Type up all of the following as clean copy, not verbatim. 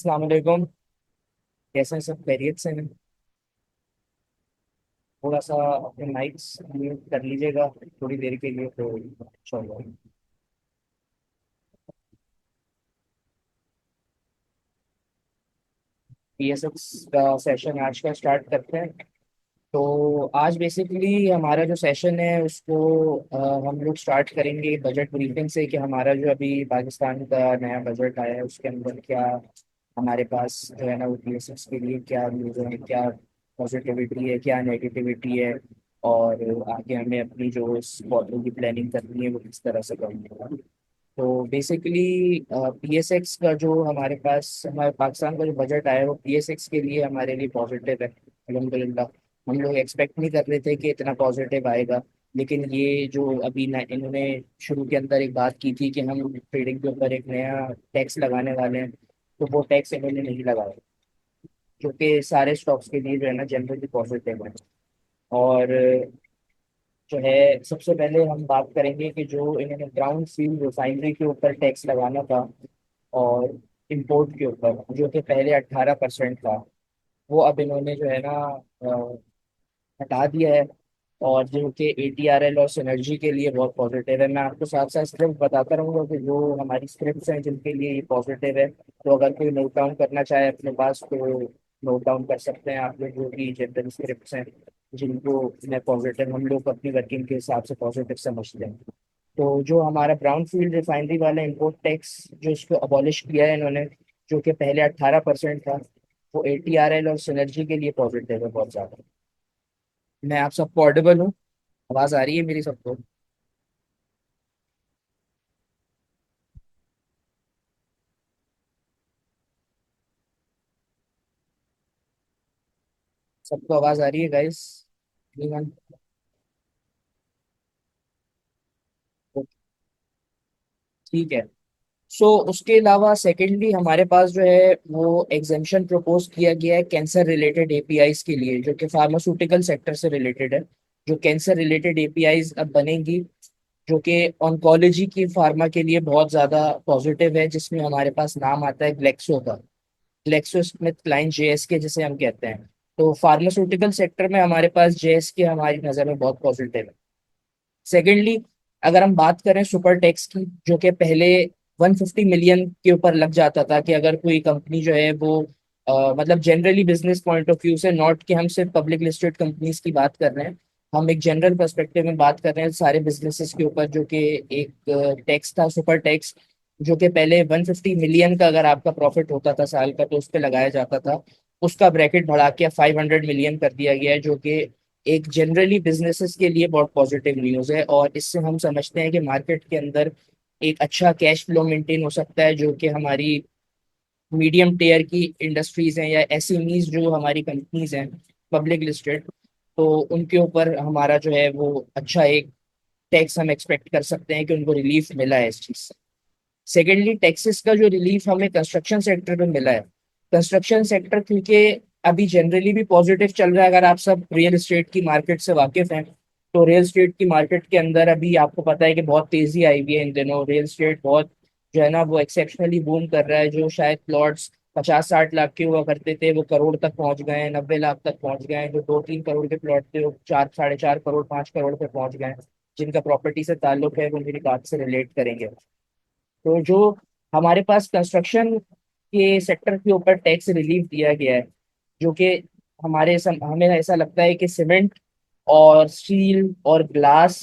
अस्सलाम वालेकुम। कैसे हैं सब? खैरियत से हैं? थोड़ा सा अपने माइक्स म्यूट कर लीजिएगा थोड़ी देर के लिए तो अच्छा होगा। पीएसएक्स का सेशन आज का स्टार्ट करते हैं। तो आज बेसिकली हमारा जो सेशन है उसको हम लोग स्टार्ट करेंगे बजट ब्रीफिंग से कि हमारा जो अभी पाकिस्तान का नया बजट आया है उसके अंदर क्या हमारे पास जो है ना वो पीएसएक्स के लिए क्या न्यूज़ है, क्या पॉजिटिविटी है, क्या नेगेटिविटी है, और आगे हमें अपनी जो इस क्वार्टर की प्लानिंग करनी है वो किस तरह से करनी है। तो बेसिकली पीएसएक्स का जो हमारे पाकिस्तान का जो बजट आया है वो पीएसएक्स के लिए हमारे लिए पॉजिटिव है, अल्हम्दुलिल्लाह। हम लोग एक्सपेक्ट नहीं कर रहे थे कि इतना पॉजिटिव आएगा, लेकिन ये जो अभी इन्होंने शुरू के अंदर एक बात की थी कि हम ट्रेडिंग के ऊपर एक नया टैक्स लगाने वाले हैं, तो वो टैक्स इन्होंने नहीं लगाया, जो कि सारे स्टॉक्स के लिए जो है ना जनरली पॉजिटिव है। और जो है सबसे पहले हम बात करेंगे कि जो इन्होंने ब्राउन फील्ड रिफाइनरी के ऊपर टैक्स लगाना था और इंपोर्ट के ऊपर जो कि पहले 18% था, वो अब इन्होंने जो है ना हटा दिया है। और जो कि एटीआरएल और सिनर्जी के लिए बहुत पॉजिटिव है। मैं आपको साथ साथ स्क्रिप्ट बताता रहूंगा कि जो हमारी स्क्रिप्ट्स हैं जिनके लिए ये पॉजिटिव है, तो अगर कोई नोट डाउन करना चाहे अपने पास तो नोट डाउन कर सकते हैं आप लोग, जो भी जनरल स्क्रिप्ट्स हैं जिनको मैं पॉजिटिव हम लोग अपनी वर्किंग के हिसाब से पॉजिटिव समझते हैं। तो जो हमारा ब्राउन फील्ड रिफाइनरी वाला इम्पोर्ट टैक्स जो इसको अबॉलिश किया है इन्होंने, जो कि पहले 18% था, वो एटीआरएल और सिनर्जी के लिए पॉजिटिव है बहुत ज़्यादा। मैं आप सबको ऑडिबल हूँ? आवाज़ आ रही है मेरी सबको? सबको आवाज़ आ रही है गाइस? ठीक है। सो उसके अलावा सेकेंडली हमारे पास जो है वो एग्जेम्पशन प्रपोज किया गया है कैंसर रिलेटेड एपीआईज के लिए, जो कि फार्मास्यूटिकल सेक्टर से रिलेटेड है। जो कैंसर रिलेटेड एपीआईज अब बनेंगी, जो कि ऑन्कोलॉजी की फार्मा के लिए बहुत ज़्यादा पॉजिटिव है, जिसमें हमारे पास नाम आता है ग्लेक्सो का, ग्लेक्सो स्मिथ क्लाइन जेएसके जिसे हम कहते हैं। तो फार्मास्यूटिकल सेक्टर में हमारे पास जेएसके हमारी नज़र में बहुत पॉजिटिव है। सेकेंडली, अगर हम बात करें सुपर टैक्स की, जो कि पहले 150 मिलियन के ऊपर लग जाता था कि अगर कोई कंपनी जो है वो मतलब generally business point of view से, नॉट कि हम सिर्फ पब्लिक लिस्टेड कंपनीज की बात कर रहे हैं, हम एक जनरल पर्सपेक्टिव में बात कर रहे हैं सारे बिजनेसेस के ऊपर, जो कि एक टैक्स था सुपर टैक्स, जो कि पहले 150 मिलियन का अगर आपका प्रॉफिट होता था साल का तो उस पर लगाया जाता था। उसका ब्रैकेट बढ़ा के 500 मिलियन कर दिया गया है, जो कि एक जनरली बिजनेसेस के लिए बहुत पॉजिटिव न्यूज़ है। और इससे हम समझते हैं कि मार्केट के अंदर एक अच्छा कैश फ्लो मेंटेन हो सकता है, जो कि हमारी मीडियम टेयर की इंडस्ट्रीज हैं या एसएमईज जो हमारी कंपनीज हैं पब्लिक लिस्टेड, तो उनके ऊपर हमारा जो है वो अच्छा एक टैक्स हम एक्सपेक्ट कर सकते हैं कि उनको रिलीफ मिला है इस चीज से। सेकेंडली, टैक्सेस का जो रिलीफ हमें कंस्ट्रक्शन सेक्टर में मिला है, कंस्ट्रक्शन सेक्टर क्योंकि अभी जनरली भी पॉजिटिव चल रहा है। अगर आप सब रियल एस्टेट की मार्केट से वाकिफ हैं, तो रियल एस्टेट की मार्केट के अंदर अभी आपको पता है कि बहुत तेजी आई हुई है इन दिनों। रियल एस्टेट बहुत जो है ना वो एक्सेप्शनली बूम कर रहा है। जो शायद प्लॉट्स 50-60 लाख के हुआ करते थे वो करोड़ तक पहुंच गए हैं, 90 लाख तक पहुंच गए हैं। जो 2-3 करोड़ के प्लॉट थे वो 4-4.5 करोड़ 5 करोड़ पे पहुंच गए हैं। जिनका प्रॉपर्टी से ताल्लुक है वो मेरी बात से रिलेट करेंगे। तो जो हमारे पास कंस्ट्रक्शन के सेक्टर के ऊपर टैक्स रिलीफ दिया गया है, जो कि हमें ऐसा लगता है कि सीमेंट और स्टील और ग्लास,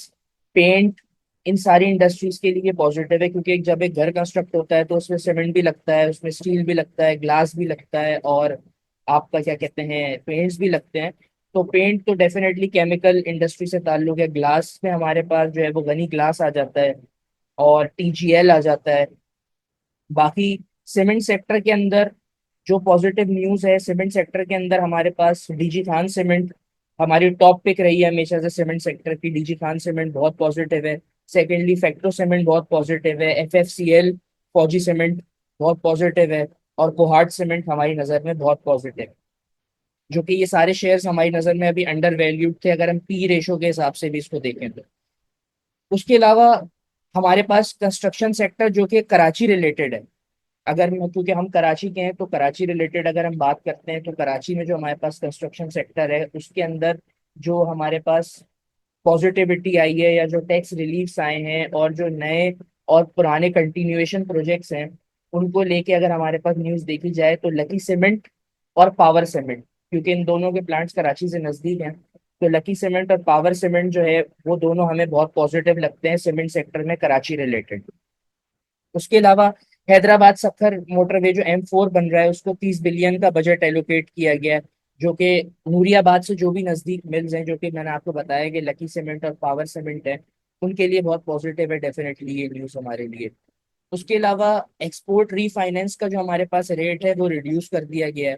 पेंट, इन सारी इंडस्ट्रीज के लिए पॉजिटिव है, क्योंकि जब एक घर कंस्ट्रक्ट होता है तो उसमें सीमेंट भी लगता है, उसमें स्टील भी लगता है, ग्लास भी लगता है, और आपका क्या कहते हैं पेंट्स भी लगते हैं। तो पेंट तो डेफिनेटली केमिकल इंडस्ट्री से ताल्लुक है। ग्लास में हमारे पास जो है वो गनी ग्लास आ जाता है और टीजीएल आ जाता है। बाकी सीमेंट सेक्टर के अंदर जो पॉजिटिव न्यूज है, सीमेंट सेक्टर के अंदर हमारे पास डीजी खान सीमेंट हमारी टॉप पिक रही है हमेशा से सीमेंट सेक्टर की। डीजी खान सीमेंट बहुत पॉजिटिव है। सेकेंडली, फैक्टो सीमेंट बहुत पॉजिटिव है। एफएफसीएल, फौजी सीमेंट बहुत पॉजिटिव है। और कोहाट सीमेंट हमारी नज़र में बहुत पॉजिटिव है, जो कि ये सारे शेयर्स हमारी नज़र में अभी अंडर वैल्यूड थे अगर हम पी रेशो के हिसाब से भी इसको देखें तो। उसके अलावा हमारे पास कंस्ट्रक्शन सेक्टर जो कि कराची रिलेटेड है, अगर क्योंकि हम कराची के हैं, तो कराची रिलेटेड अगर हम बात करते हैं, तो कराची में जो हमारे पास कंस्ट्रक्शन सेक्टर है उसके अंदर जो हमारे पास पॉजिटिविटी आई है, या जो टैक्स रिलीफ्स आए हैं, और जो नए और पुराने कंटिन्यूएशन प्रोजेक्ट्स हैं, उनको लेके अगर हमारे पास न्यूज़ देखी जाए, तो लकी सीमेंट और पावर सीमेंट, क्योंकि इन दोनों के प्लांट्स कराची से नज़दीक हैं, तो लकी सीमेंट और पावर सीमेंट जो है वो दोनों हमें बहुत पॉजिटिव लगते हैं सीमेंट सेक्टर में कराची रिलेटेड। उसके अलावा हैदराबाद सखर मोटरवे जो M4 बन रहा है, उसको 30 बिलियन का बजट एलोकेट किया गया है, जो कि नूरियाबाद से जो भी नजदीक मिल्स हैं, जो कि मैंने आपको बताया कि लकी सीमेंट और पावर सीमेंट है, उनके लिए बहुत पॉजिटिव है डेफिनेटली ये न्यूज़ हमारे लिए। उसके अलावा एक्सपोर्ट रीफाइनेंस का जो हमारे पास रेट है वो रिड्यूस कर दिया गया है,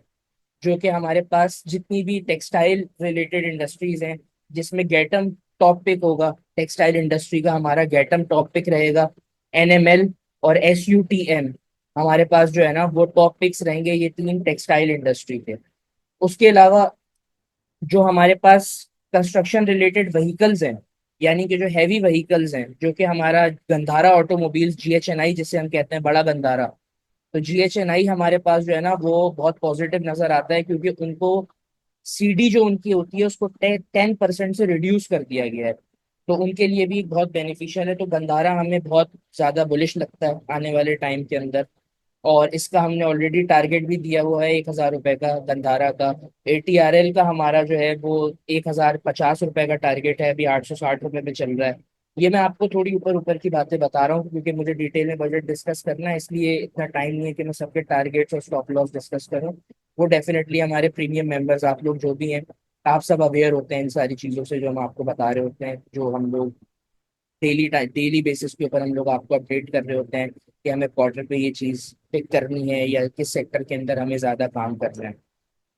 जो कि हमारे पास जितनी भी टेक्सटाइल रिलेटेड इंडस्ट्रीज हैं, जिसमें गैटम टॉप पिक होगा, टेक्सटाइल इंडस्ट्री का हमारा गैटम टॉप पिक रहेगा, NML और SUTM हमारे पास जो है ना वो टॉप पिक्स रहेंगे, ये तीन टेक्सटाइल इंडस्ट्री के। उसके अलावा जो हमारे पास कंस्ट्रक्शन रिलेटेड व्हीकल्स हैं, यानी कि जो हैवी व्हीकल्स हैं, जो कि हमारा गंधारा ऑटोमोबाइल्स, GHNI जिसे हम कहते हैं, बड़ा गंधारा, तो GHNI हमारे पास जो है ना वो बहुत पॉजिटिव नजर आता है, क्योंकि उनको CD जो उनकी होती है उसको 10% से रिड्यूस कर दिया गया है, तो उनके लिए भी बहुत बेनिफिशियल है। तो गंधारा हमें बहुत ज्यादा बुलिश लगता है आने वाले टाइम के अंदर, और इसका हमने ऑलरेडी टारगेट भी दिया हुआ है 1,000 रुपए का गंधारा का। ATRL का हमारा जो है वो 1,050 रुपए का टारगेट है, अभी 860 रुपए पे चल रहा है। ये मैं आपको थोड़ी ऊपर ऊपर की बातें बता रहा हूँ, क्योंकि मुझे डिटेल में बजट डिस्कस करना है, इसलिए इतना टाइम नहीं है कि मैं सबके टारगेट्स और स्टॉप लॉस डिस्कस करूँ। वो डेफिनेटली हमारे प्रीमियम मेंबर्स, आप लोग जो भी हैं, आप सब अवेयर होते हैं इन सारी चीज़ों से जो हम आपको बता रहे होते हैं, जो हम लोग डेली बेसिस के ऊपर हम लोग आपको अपडेट कर रहे होते हैं कि हमें क्वार्टर पे ये चीज़ पिक करनी है, या किस सेक्टर के अंदर हमें ज़्यादा काम करना है।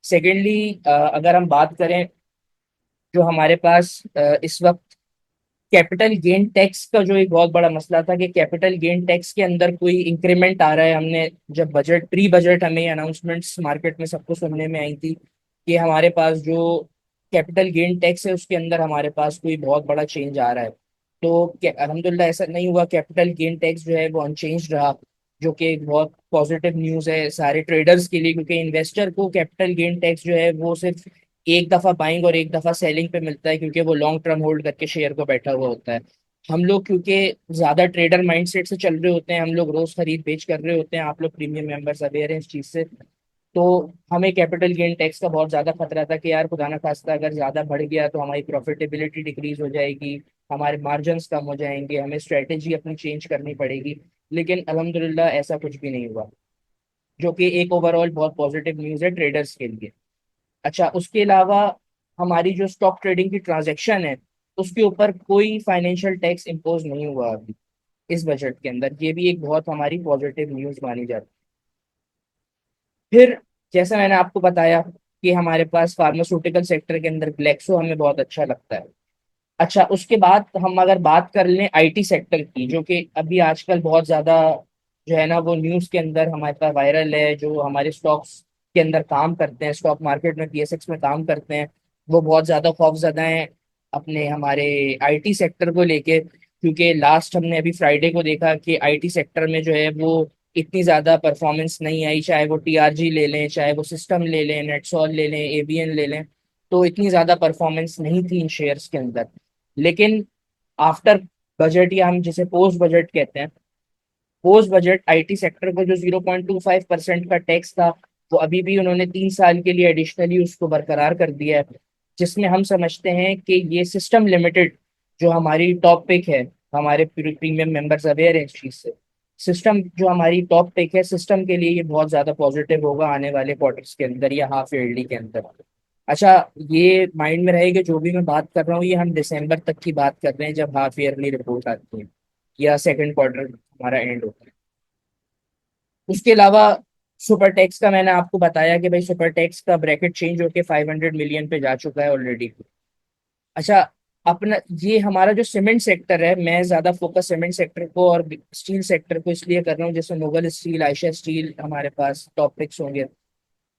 सेकेंडली, अगर हम बात करें, जो हमारे पास इस वक्त कैपिटल गेन टैक्स का जो एक बहुत बड़ा मसला था, कि कैपिटल गेन टैक्स के अंदर कोई इंक्रीमेंट आ रहा है, हमने जब बजट प्री बजट हमें अनाउंसमेंट्स मार्केट में सबको सुनने में आई थी कि हमारे पास जो कैपिटल गेन टैक्स है उसके अंदर हमारे पास कोई बहुत बड़ा चेंज आ रहा है, तो अल्हम्दुलिल्लाह ऐसा नहीं हुआ, कैपिटल गेन टैक्स जो है वो अनचेंज रहा, जो कि एक बहुत पॉजिटिव न्यूज़ है सारे ट्रेडर्स के लिए, क्योंकि इन्वेस्टर को कैपिटल गेन टैक्स जो है वो सिर्फ एक दफा बाइंग और एक दफा सेलिंग पे मिलता है, क्योंकि वो लॉन्ग टर्म होल्ड करके शेयर को बैठा हुआ होता है। हम लोग क्योंकि ज्यादा ट्रेडर माइंडसेट से चल रहे होते हैं, हम लोग रोज खरीद बेच कर रहे होते हैं, आप लोग प्रीमियम मेंबर्स अवेयर हैं इस चीज से, तो हमें कैपिटल गेन टैक्स का बहुत ज्यादा खतरा था कि यार खुदा ना खास्ता अगर ज्यादा बढ़ गया तो हमारी प्रॉफिटेबिलिटी डिक्रीज हो जाएगी, हमारे मार्जिन्स कम हो जाएंगे, हमें स्ट्रेटेजी अपनी चेंज करनी पड़ेगी। लेकिन अल्हम्दुलिल्लाह ऐसा कुछ भी नहीं हुआ, जो कि एक ओवरऑल बहुत पॉजिटिव न्यूज़ है ट्रेडर्स के लिए। अच्छा, उसके अलावा हमारी जो स्टॉक ट्रेडिंग की ट्रांजैक्शन है उसके ऊपर कोई फाइनेंशियल टैक्स इम्पोज नहीं हुआ अभी इस बजट के अंदर, ये भी एक बहुत हमारी पॉजिटिव न्यूज़ मानी जाती है। फिर जैसा मैंने आपको बताया कि हमारे पास फार्मास्यूटिकल सेक्टर के अंदर ग्लेक्सो हमें बहुत अच्छा लगता है। अच्छा, उसके बाद हम अगर बात कर लें IT सेक्टर की, जो कि अभी आजकल बहुत ज्यादा जो है ना वो न्यूज़ के अंदर हमारे पास वायरल है, जो हमारे स्टॉक्स के अंदर काम करते हैं, स्टॉक मार्केट में PSX में काम करते हैं, वो बहुत ज्यादा खौफजदा हैं अपने हमारे IT सेक्टर को लेके, क्योंकि लास्ट हमने अभी फ्राइडे को देखा कि IT सेक्टर में जो है वो इतनी ज्यादा परफॉर्मेंस नहीं आई, चाहे वो TRG ले लें, चाहे वो सिस्टम ले लें, नेटसॉल ले लें, ABN ले लें, तो इतनी ज्यादा परफॉर्मेंस नहीं थी इन शेयर्स के अंदर। लेकिन आफ्टर बजट, या हम जिसे पोस्ट बजट कहते हैं, पोस्ट बजट IT सेक्टर को जो 0.25% का टैक्स था, वो अभी भी उन्होंने 3 साल के लिए एडिशनली उसको बरकरार कर दिया है, जिसमें हम समझते हैं कि ये सिस्टम लिमिटेड जो हमारी टॉप पिक है, हमारे प्रीमियम मेंबर्स अवेयर हैं इस चीज से, सिस्टम जो हमारी टॉप पिक है, सिस्टम के लिए ये बहुत ज्यादा पॉजिटिव होगा आने वाले क्वार्टर्स के अंदर या हाफ ईयरली के अंदर। अच्छा, ये माइंड में रहेगा, जो भी मैं बात कर रहा हूँ ये हम दिसंबर तक की बात कर रहे हैं, जब हाफ ईयरली रिपोर्ट आती है या सेकंड क्वार्टर हमारा एंड होता है। उसके अलावा सुपर टैक्स का मैंने आपको बताया कि भाई सुपर टैक्स का ब्रैकेट चेंज होकर 500 मिलियन पे जा चुका है ऑलरेडी। अच्छा, अपना ये हमारा जो सीमेंट सेक्टर है, मैं ज्यादा फोकस सीमेंट सेक्टर को और स्टील सेक्टर को इसलिए कर रहा हूँ, जैसे मुगल स्टील, आयशा स्टील हमारे पास टॉप पिक्स होंगे।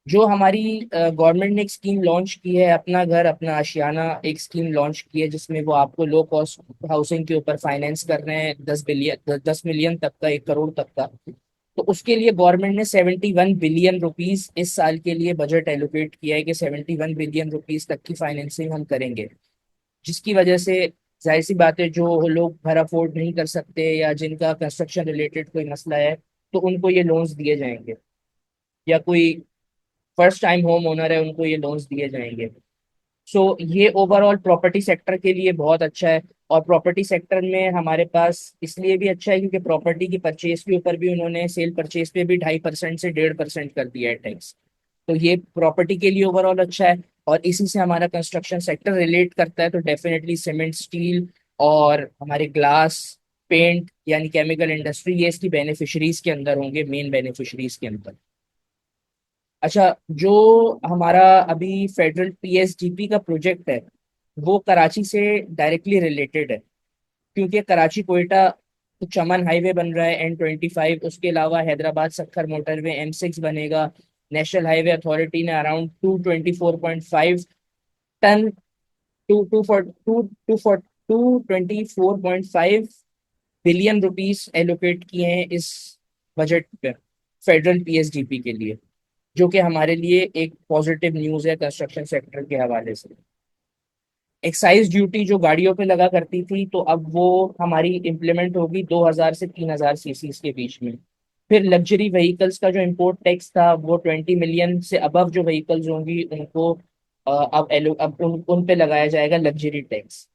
जो हमारी गवर्नमेंट ने एक स्कीम लॉन्च की है, अपना घर अपना आशियाना, एक स्कीम लॉन्च की है जिसमें वो आपको लो कॉस्ट हाउसिंग के ऊपर फाइनेंस कर रहे हैं, 10 मिलियन तक का, 1 करोड़ तक का। तो उसके लिए गवर्नमेंट ने 71 बिलियन रुपीस इस साल के लिए बजट एलोकेट किया है कि 71 बिलियन रुपीस तक की फाइनेंसिंग हम करेंगे, जिसकी वजह से जाहिर सी बात है जो लोग घर अफोर्ड नहीं कर सकते या जिनका कंस्ट्रक्शन रिलेटेड कोई मसला है, तो उनको ये लोन्स दिए जाएंगे, या कोई फर्स्ट टाइम होम ओनर है उनको ये लोन्स दिए जाएंगे। सो ये ओवरऑल प्रॉपर्टी सेक्टर के लिए बहुत अच्छा है। और प्रॉपर्टी सेक्टर में हमारे पास इसलिए भी अच्छा है क्योंकि प्रॉपर्टी की परचेज के ऊपर भी उन्होंने सेल परचेज पे भी 2.5% से 1.5% कर दिया है टैक्स। तो ये प्रॉपर्टी के लिए ओवरऑल अच्छा है। और इसी से हमारा कंस्ट्रक्शन सेक्टर रिलेट करता है, तो डेफिनेटली सीमेंट, स्टील और हमारे ग्लास, पेंट यानी केमिकल इंडस्ट्री, ये इसकी बेनिफिशरीज के अंदर होंगे, मेन बेनिफिशरीज के अंदर। अच्छा, जो हमारा अभी फेडरल पीएसडीपी का प्रोजेक्ट है वो कराची से डायरेक्टली रिलेटेड है, क्योंकि कराची कोयटा चमन हाईवे बन रहा है N25, उसके अलावा हैदराबाद सक्खर मोटरवे M6 बनेगा। नेशनल हाईवे अथॉरिटी ने around 224.5 ton, two two four two two four 224.5 billion rupees allocate किए हैं इस बजट पे फेडरल पीएसडीपी के लिए, जो कि हमारे लिए एक पॉजिटिव न्यूज है कंस्ट्रक्शन सेक्टर के हवाले से। एक्साइज ड्यूटी जो गाड़ियों पे लगा करती थी, तो अब वो हमारी इम्प्लीमेंट होगी 2000 से 3000 सीसीज के बीच में। फिर लग्जरी व्हीकल्स का जो इम्पोर्ट टैक्स था वो 20 मिलियन से अबव जो व्हीकल्स होंगी उनको अब उन पे लगाया जाएगा लग्जरी टैक्स।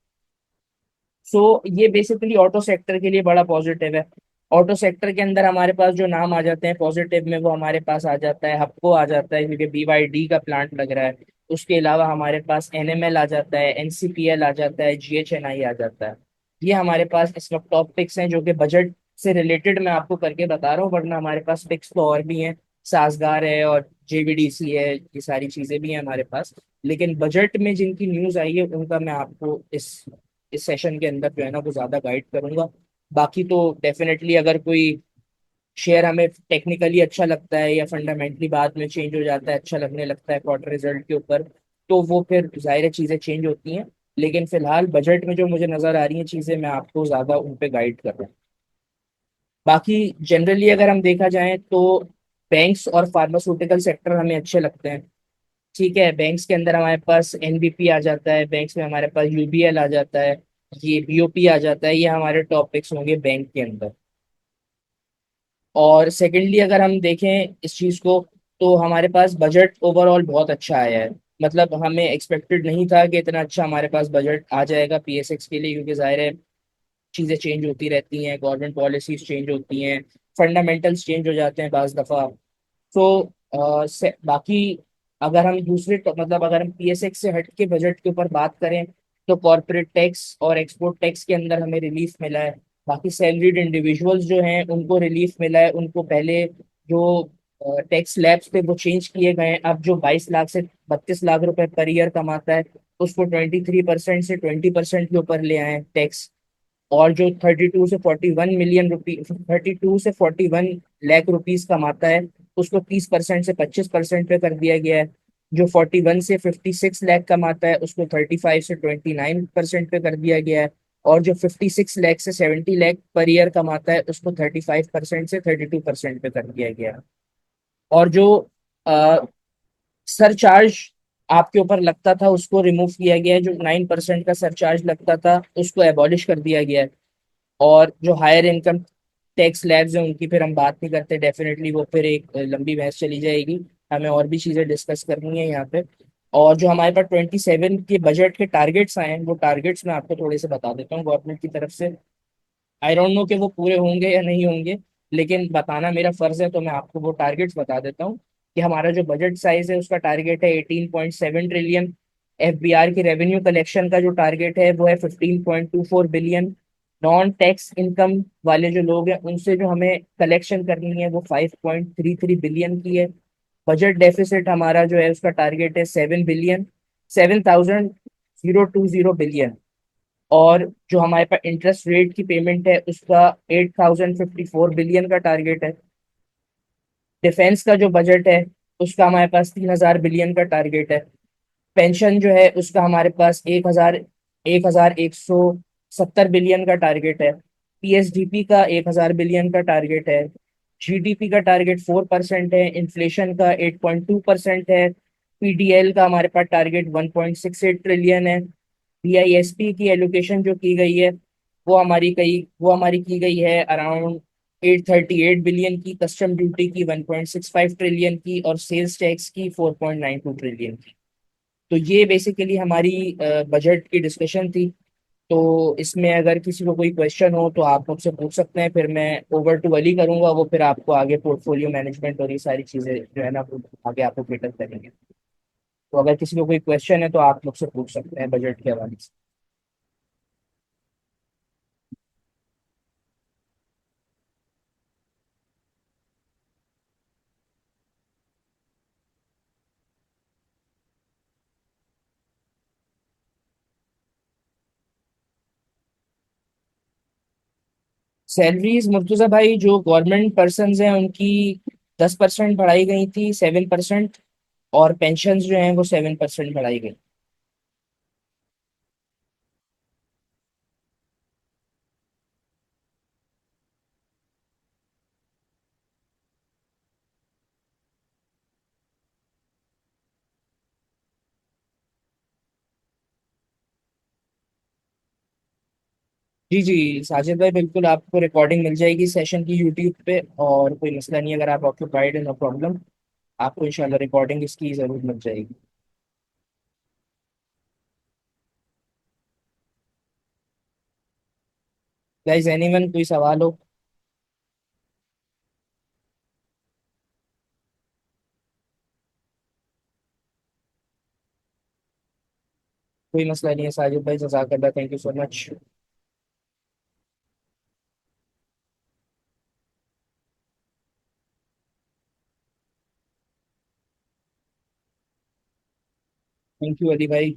सो ये बेसिकली ऑटो सेक्टर के लिए बड़ा पॉजिटिव है। ऑटो सेक्टर के अंदर हमारे पास जो नाम आ जाते हैं पॉजिटिव में, वो हमारे पास आ जाता है हपको आ जाता है क्योंकि BYD का प्लांट लग रहा है। उसके अलावा हमारे पास NML आ जाता है, NCPL आ जाता है, GHNI आ जाता है। ये हमारे पास इस वक्त टॉप पिक्स हैं जो कि बजट से रिलेटेड मैं आपको करके बता रहा हूँ, वरना हमारे पास पिक्स तो और भी हैं। साजगार है और JVDC है, ये सारी चीजें भी हैं हमारे पास। लेकिन बजट में जिनकी न्यूज आई है उनका मैं आपको इस सेशन के अंदर जो है ना वो ज्यादा गाइड करूंगा। बाकी तो डेफिनेटली अगर कोई शेयर हमें टेक्निकली अच्छा लगता है या फंडामेंटली बाद में चेंज हो जाता है, अच्छा लगने लगता है क्वार्टर रिजल्ट के ऊपर, तो वो फिर जाहिर है चीजें चेंज होती हैं। लेकिन फिलहाल बजट में जो मुझे नजर आ रही हैं चीजें, मैं आपको ज्यादा उन पे गाइड कर रहा हूँ। बाकी जनरली अगर हम देखा जाए तो बैंक्स और फार्मास्यूटिकल सेक्टर हमें अच्छे लगते हैं। ठीक है, बैंक्स के अंदर हमारे पास NBP आ जाता है, बैंक्स में हमारे पास UBL आ जाता है, ये BOP आ जाता है, ये हमारे टॉपिक्स होंगे बैंक के अंदर। और सेकेंडली अगर हम देखें इस चीज को, तो हमारे पास बजट ओवरऑल बहुत अच्छा आया है। मतलब हमें एक्सपेक्टेड नहीं था कि इतना अच्छा हमारे पास बजट आ जाएगा PSX के लिए, क्योंकि जाहिर है चीजें चेंज होती रहती हैं, गवर्नमेंट पॉलिसीज चेंज होती हैं, फंडामेंटल्स चेंज हो जाते हैं बाज दफा। तो बाकी अगर हम मतलब अगर हम PSX से हट के बजट के ऊपर बात करें, तो कॉरपोरेट टैक्स और एक्सपोर्ट टैक्स के अंदर हमें रिलीफ मिला है। बाकी सैलरीड इंडिविजुअल्स जो हैं उनको रिलीफ मिला है, उनको पहले जो टैक्स स्लैब्स थे वो चेंज किए गए हैं। अब जो 22 लाख से 32 लाख रुपए पर ईयर कमाता है उसको 23% से 20% के ऊपर ले आए टैक्स। और जो 32 से 41 लाख रुपीस कमाता है उसको 30% से 25% पे कर दिया गया है। जो 41 से 56 लाख कमाता है उसको 35 से 29% पे कर दिया गया है। और जो 56 लाख से 70 लाख पर ईयर कमाता है उसको 35% से 32% पे कर दिया गया है। और जो सरचार्ज आपके ऊपर लगता था उसको रिमूव किया गया है, जो 9% का सरचार्ज लगता था उसको एबॉलिश कर दिया गया है। और जो हायर इनकम टैक्स लैब्स हैं उनकी फिर हम बात नहीं करते, डेफिनेटली वो फिर एक लंबी बहस चली जाएगी, हमें और भी चीजें डिस्कस करनी है यहाँ पे। और जो हमारे पास 27 के बजट के टारगेट्स आए हैं, वो टारगेट्स मैं आपको थोड़े से बता देता हूँ गवर्नमेंट की तरफ से। आई डोंट नो कि वो पूरे होंगे या नहीं होंगे, लेकिन बताना मेरा फर्ज है, तो मैं आपको वो टारगेट्स बता देता हूँ। कि हमारा जो बजट साइज है उसका टारगेट है 18.7 ट्रिलियन। FBR की रेवेन्यू कलेक्शन का जो टारगेट है वो है 15.24 बिलियन। नॉन टैक्स इनकम वाले जो लोग हैं उनसे जो हमें कलेक्शन करनी है वो 5.33 बिलियन की है। बजट डेफिसिट हमारा जो है उसका टारगेट है 7 बिलियन, 7,020 बिलियन। और जो हमारे पास इंटरेस्ट रेट की पेमेंट है उसका 8,054 बिलियन का टारगेट है। डिफेंस का जो बजट है उसका हमारे पास 3,000 बिलियन का टारगेट है। पेंशन जो है उसका हमारे पास 1,170 बिलियन का टारगेट है। PSDP का 1,000 बिलियन का टारगेट है। जीडीपी का टारगेट 4% है, इन्फ्लेशन का 8.2% है, पीडीएल का हमारे पास टारगेट 1.68 ट्रिलियन है, बीआईएसपी की एलोकेशन जो की गई है वो हमारी की गई है अराउंड 838 बिलियन की, कस्टम ड्यूटी की 1.65 ट्रिलियन की, और सेल्स टैक्स की 4.92 ट्रिलियन की। तो ये बेसिकली हमारी बजट की डिस्कशन थी। तो इसमें अगर किसी को कोई क्वेश्चन हो तो आप मुझसे पूछ सकते हैं, फिर मैं ओवर टू अली करूंगा, वो फिर आपको आगे पोर्टफोलियो मैनेजमेंट और ये सारी चीजें जो है ना वो आगे आपको कैटर करेंगे। तो अगर किसी को कोई क्वेश्चन है तो आप मुझसे पूछ सकते हैं बजट के हवाले से। सैलरीज मुर्तुजा भाई, जो गवर्नमेंट पर्सन हैं उनकी 10% बढ़ाई गई थी, 7%। और पेंशन जो हैं वो 7% बढ़ाई गई। जी जी साजिद भाई, बिल्कुल आपको रिकॉर्डिंग मिल जाएगी सेशन की यूट्यूब पे, और कोई मसला नहीं, अगर आप ऑक्यूपाइड है नो प्रॉब्लम, आपको इंशाल्लाह रिकॉर्डिंग इसकी जरूर मिल जाएगी। गाइस एनीवन, कोई सवाल हो? कोई मसला नहीं है साजिद भाई, जज़ाकल्लाह, thank you so much. Thank you Ali भाई।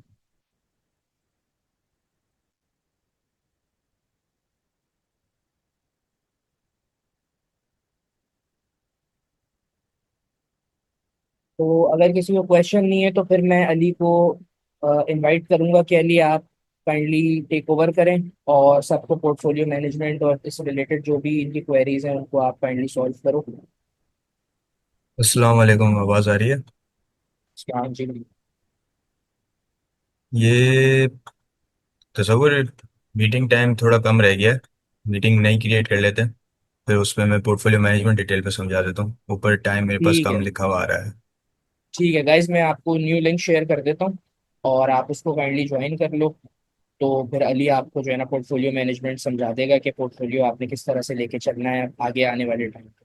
तो अगर किसी को क्वेश्चन नहीं है तो फिर मैं अली को इनवाइट करूंगा कि अली आप काइंडली टेक ओवर करें, और सबको पोर्टफोलियो मैनेजमेंट और इससे रिलेटेड जो भी इनकी क्वेरीज हैं उनको आप काइंडली सॉल्व करो। अस्सलाम वालेकुम। आवाज़ आ रही है? हाँ जी। ये तस्वुर, मीटिंग टाइम थोड़ा कम रह गया है। मीटिंग नई क्रिएट कर लेते हैं, फिर उसमें मैं पोर्टफोलियो मैनेजमेंट डिटेल पे समझा देता हूँ। ऊपर टाइम मेरे पास ठीक कम है। लिखा हुआ आ रहा है। ठीक है गाइज, मैं आपको न्यू लिंक शेयर कर देता हूँ, और आप उसको काइंडली ज्वाइन कर लो। तो फिर अली आपको जो है ना पोर्टफोलियो मैनेजमेंट समझा देगा कि पोर्टफोलियो आपने किस तरह से लेके चलना है आगे आने वाले टाइम पे।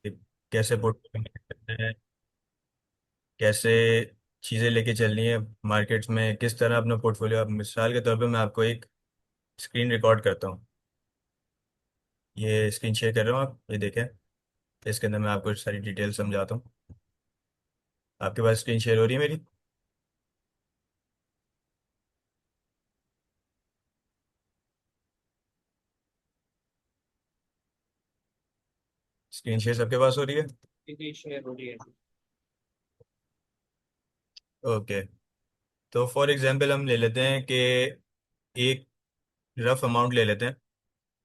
कि कैसे पोर्टफोलियो मैनेज करना है, कैसे चीज़ें लेके चलनी है मार्केट्स में, किस तरह अपना पोर्टफोलियो। अब मिसाल के तौर पे मैं आपको एक स्क्रीन रिकॉर्ड करता हूँ। ये स्क्रीन शेयर कर रहा हूँ, आप ये देखें। इसके अंदर मैं आपको सारी डिटेल समझाता हूँ। आपके पास स्क्रीन शेयर हो रही है मेरी? स्क्रीन शेयर सबके पास हो रही है? जी शेयर हो रही है। ओके। तो फॉर एग्जांपल हम ले लेते हैं कि एक रफ अमाउंट ले लेते हैं।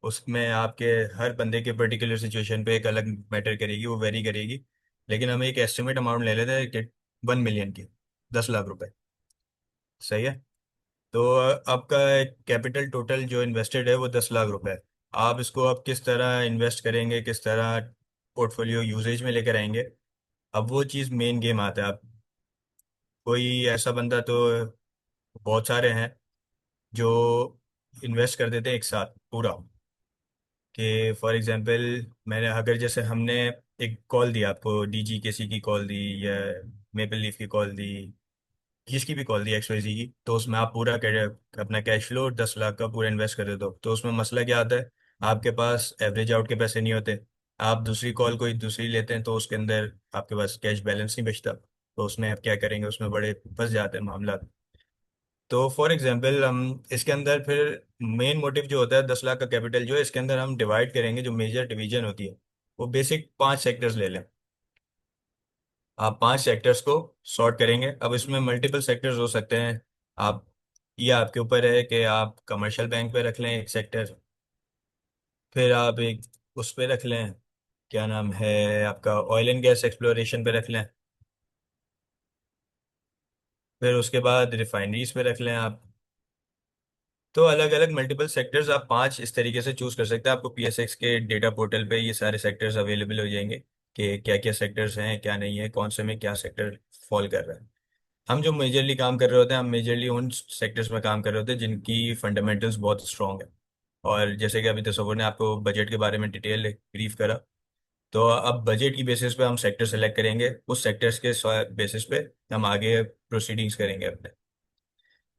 उसमें आपके हर बंदे के पर्टिकुलर सिचुएशन पे एक अलग मैटर करेगी, वो वेरी करेगी। लेकिन हम एक एस्टिमेट अमाउंट ले लेते हैं कि 1 मिलियन की, 10 लाख रुपए। सही है। तो आपका कैपिटल टोटल जो इन्वेस्टेड है वो 10 लाख रुपए है। आप इसको अब किस तरह इन्वेस्ट करेंगे, किस तरह पोर्टफोलियो यूजेज में लेकर आएंगे, अब वो चीज़ मेन गेम आता है। आप कोई ऐसा बंदा तो बहुत सारे हैं जो इन्वेस्ट कर देते हैं एक साथ पूरा। कि फॉर एग्जांपल, मैंने अगर जैसे हमने एक कॉल दी आपको, डीजी केसी की कॉल दी या मेपल लीफ की कॉल दी, किसकी भी कॉल दी एक्सवाईजी की, तो उसमें आप पूरा अपना कैश फ्लो 10 लाख का पूरा इन्वेस्ट कर देते हो। तो उसमें मसला क्या आता है, आपके पास एवरेज आउट के पैसे नहीं होते। आप दूसरी कॉल कोई दूसरी लेते हैं तो उसके अंदर आपके पास कैश बैलेंस नहीं बचता, तो उसमें आप क्या करेंगे, उसमें बड़े फंस जाते हैं मामला। तो फॉर एग्जांपल हम इसके अंदर फिर मेन मोटिव जो होता है, 10 लाख का कैपिटल जो है, इसके अंदर हम डिवाइड करेंगे। जो मेजर डिवीजन होती है वो बेसिक 5 सेक्टर्स ले लें। आप 5 सेक्टर्स को सॉर्ट करेंगे। अब इसमें मल्टीपल सेक्टर्स हो सकते हैं। आप, ये आपके ऊपर है कि आप कमर्शियल बैंक पे रख लें एक सेक्टर, फिर आप एक उस पे रख लें, क्या नाम है आपका, ऑयल एंड गैस एक्सप्लोरेशन पे रख लें। फिर उसके बाद रिफाइनरीज पे रख लें आप। तो अलग अलग मल्टीपल सेक्टर्स आप पांच इस तरीके से चूज कर सकते हैं। आपको पीएसएक्स के डेटा पोर्टल पे ये सारे सेक्टर्स अवेलेबल हो जाएंगे कि क्या क्या सेक्टर्स हैं, क्या नहीं है, कौन से में क्या सेक्टर फॉल कर रहा है। हम जो मेजरली काम कर रहे होते हैं, हम मेजरली उन सेक्टर्स में काम कर रहे होते हैं जिनकी फंडामेंटल्स बहुत स्ट्रांग है। और जैसे कि अभी तस्वर ने आपको बजट के बारे में डिटेल ब्रीफ करा, तो अब बजट की बेसिस पे हम सेक्टर सेलेक्ट करेंगे, उस सेक्टर्स के बेसिस पे हम आगे प्रोसीडिंग्स करेंगे अपने।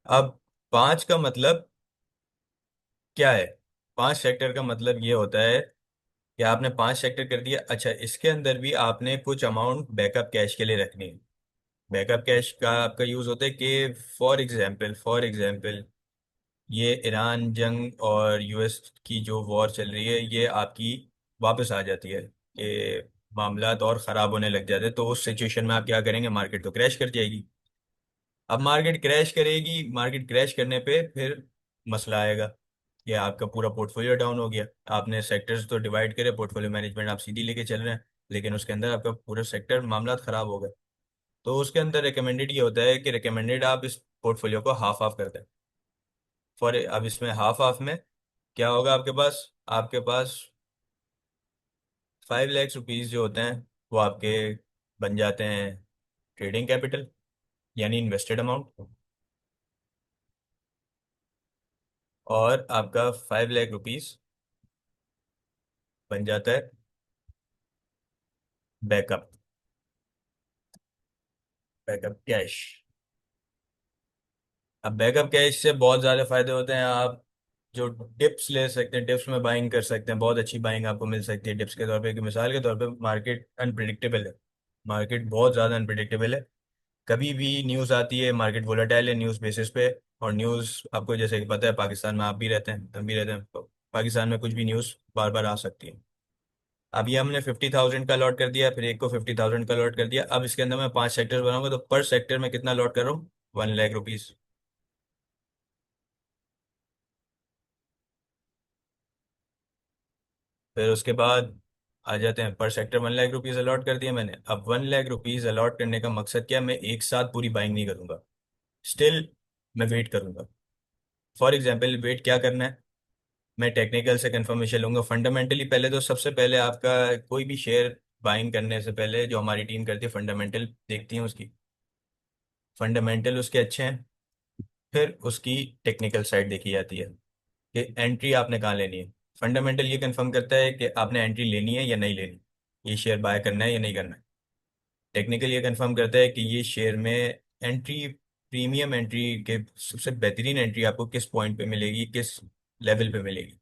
अब पांच का मतलब क्या है? पांच सेक्टर का मतलब ये होता है कि आपने पांच सेक्टर कर दिया। अच्छा, इसके अंदर भी आपने कुछ अमाउंट बैकअप कैश के लिए रखनी है। बैकअप कैश का आपका यूज होता है कि फॉर एग्जांपल ये ईरान जंग और यूएस की जो वॉर चल रही है, ये आपकी वापस आ जाती है कि मामलात और ख़राब होने लग जाते हैं, तो उस सिचुएशन में आप क्या करेंगे? मार्केट तो क्रैश कर जाएगी। अब मार्केट क्रैश करेगी, मार्केट क्रैश करने पे फिर मसला आएगा कि आपका पूरा पोर्टफोलियो डाउन हो गया। आपने सेक्टर्स तो डिवाइड करे, पोर्टफोलियो मैनेजमेंट आप सीधी लेके चल रहे हैं, लेकिन उसके अंदर आपका पूरा सेक्टर मामला ख़राब हो गए। तो उसके अंदर रिकमेंडेड ये होता है कि रिकमेंडेड आप इस पोर्टफोलियो को हाफ ऑफ कर दें। अब इसमें हाफ ऑफ में क्या होगा आपके पास 5 लाख रुपीज जो होते हैं वो आपके बन जाते हैं ट्रेडिंग कैपिटल, यानी इन्वेस्टेड अमाउंट। और आपका 5 लाख रुपीज बन जाता है बैकअप बैकअप कैश। अब बैकअप कैश से बहुत ज़्यादा फायदे होते हैं। आप जो डिप्स ले सकते हैं, डिप्स में बाइंग कर सकते हैं, बहुत अच्छी बाइंग आपको मिल सकती है डिप्स के तौर पे। कि मिसाल के तौर पे मार्केट अनप्रिडिक्टेबल है, मार्केट बहुत ज़्यादा अनप्रिडिक्टेबल है। कभी भी न्यूज़ आती है, मार्केट वोलेटाइल है न्यूज़ बेसिस पे। और न्यूज़ आपको जैसे कि पता है, पाकिस्तान में आप भी रहते हैं, हम भी रहते हैं, तो पाकिस्तान में कुछ भी न्यूज़ बार बार आ सकती है। अब ये हमने 50,000 का अलॉट कर दिया, फिर एक को 50,000 का अलॉट कर दिया। अब इसके अंदर मैं पांच सेक्टर बनाऊंगा, तो पर सेक्टर में कितना अलॉट कर रहा हूँ? 1 लाख रुपीज। फिर उसके बाद आ जाते हैं, पर सेक्टर 1 लाख रुपीज अलॉट कर दिया मैंने। अब 1 लाख रुपीज अलॉट करने का मकसद क्या है? मैं एक साथ पूरी बाइंग नहीं करूंगा, स्टिल मैं वेट करूंगा। फॉर एग्जाम्पल, वेट क्या करना है? मैं टेक्निकल से कंफर्मेशन लूंगा। फंडामेंटली पहले तो सबसे पहले आपका कोई भी शेयर बाइंग करने से पहले जो हमारी टीम करती है, फंडामेंटल देखती है उसकी। फंडामेंटल उसके अच्छे हैं, फिर उसकी टेक्निकल साइड देखी जाती है कि एंट्री आपने कहाँ लेनी है। फंडामेंटल ये कंफर्म करता है कि आपने एंट्री लेनी है या नहीं लेनी, ये शेयर बाय करना है या नहीं करना है। टेक्निकल ये कंफर्म करता है कि ये शेयर में एंट्री, प्रीमियम एंट्री के सबसे बेहतरीन एंट्री आपको किस पॉइंट पे मिलेगी, किस लेवल पे मिलेगी।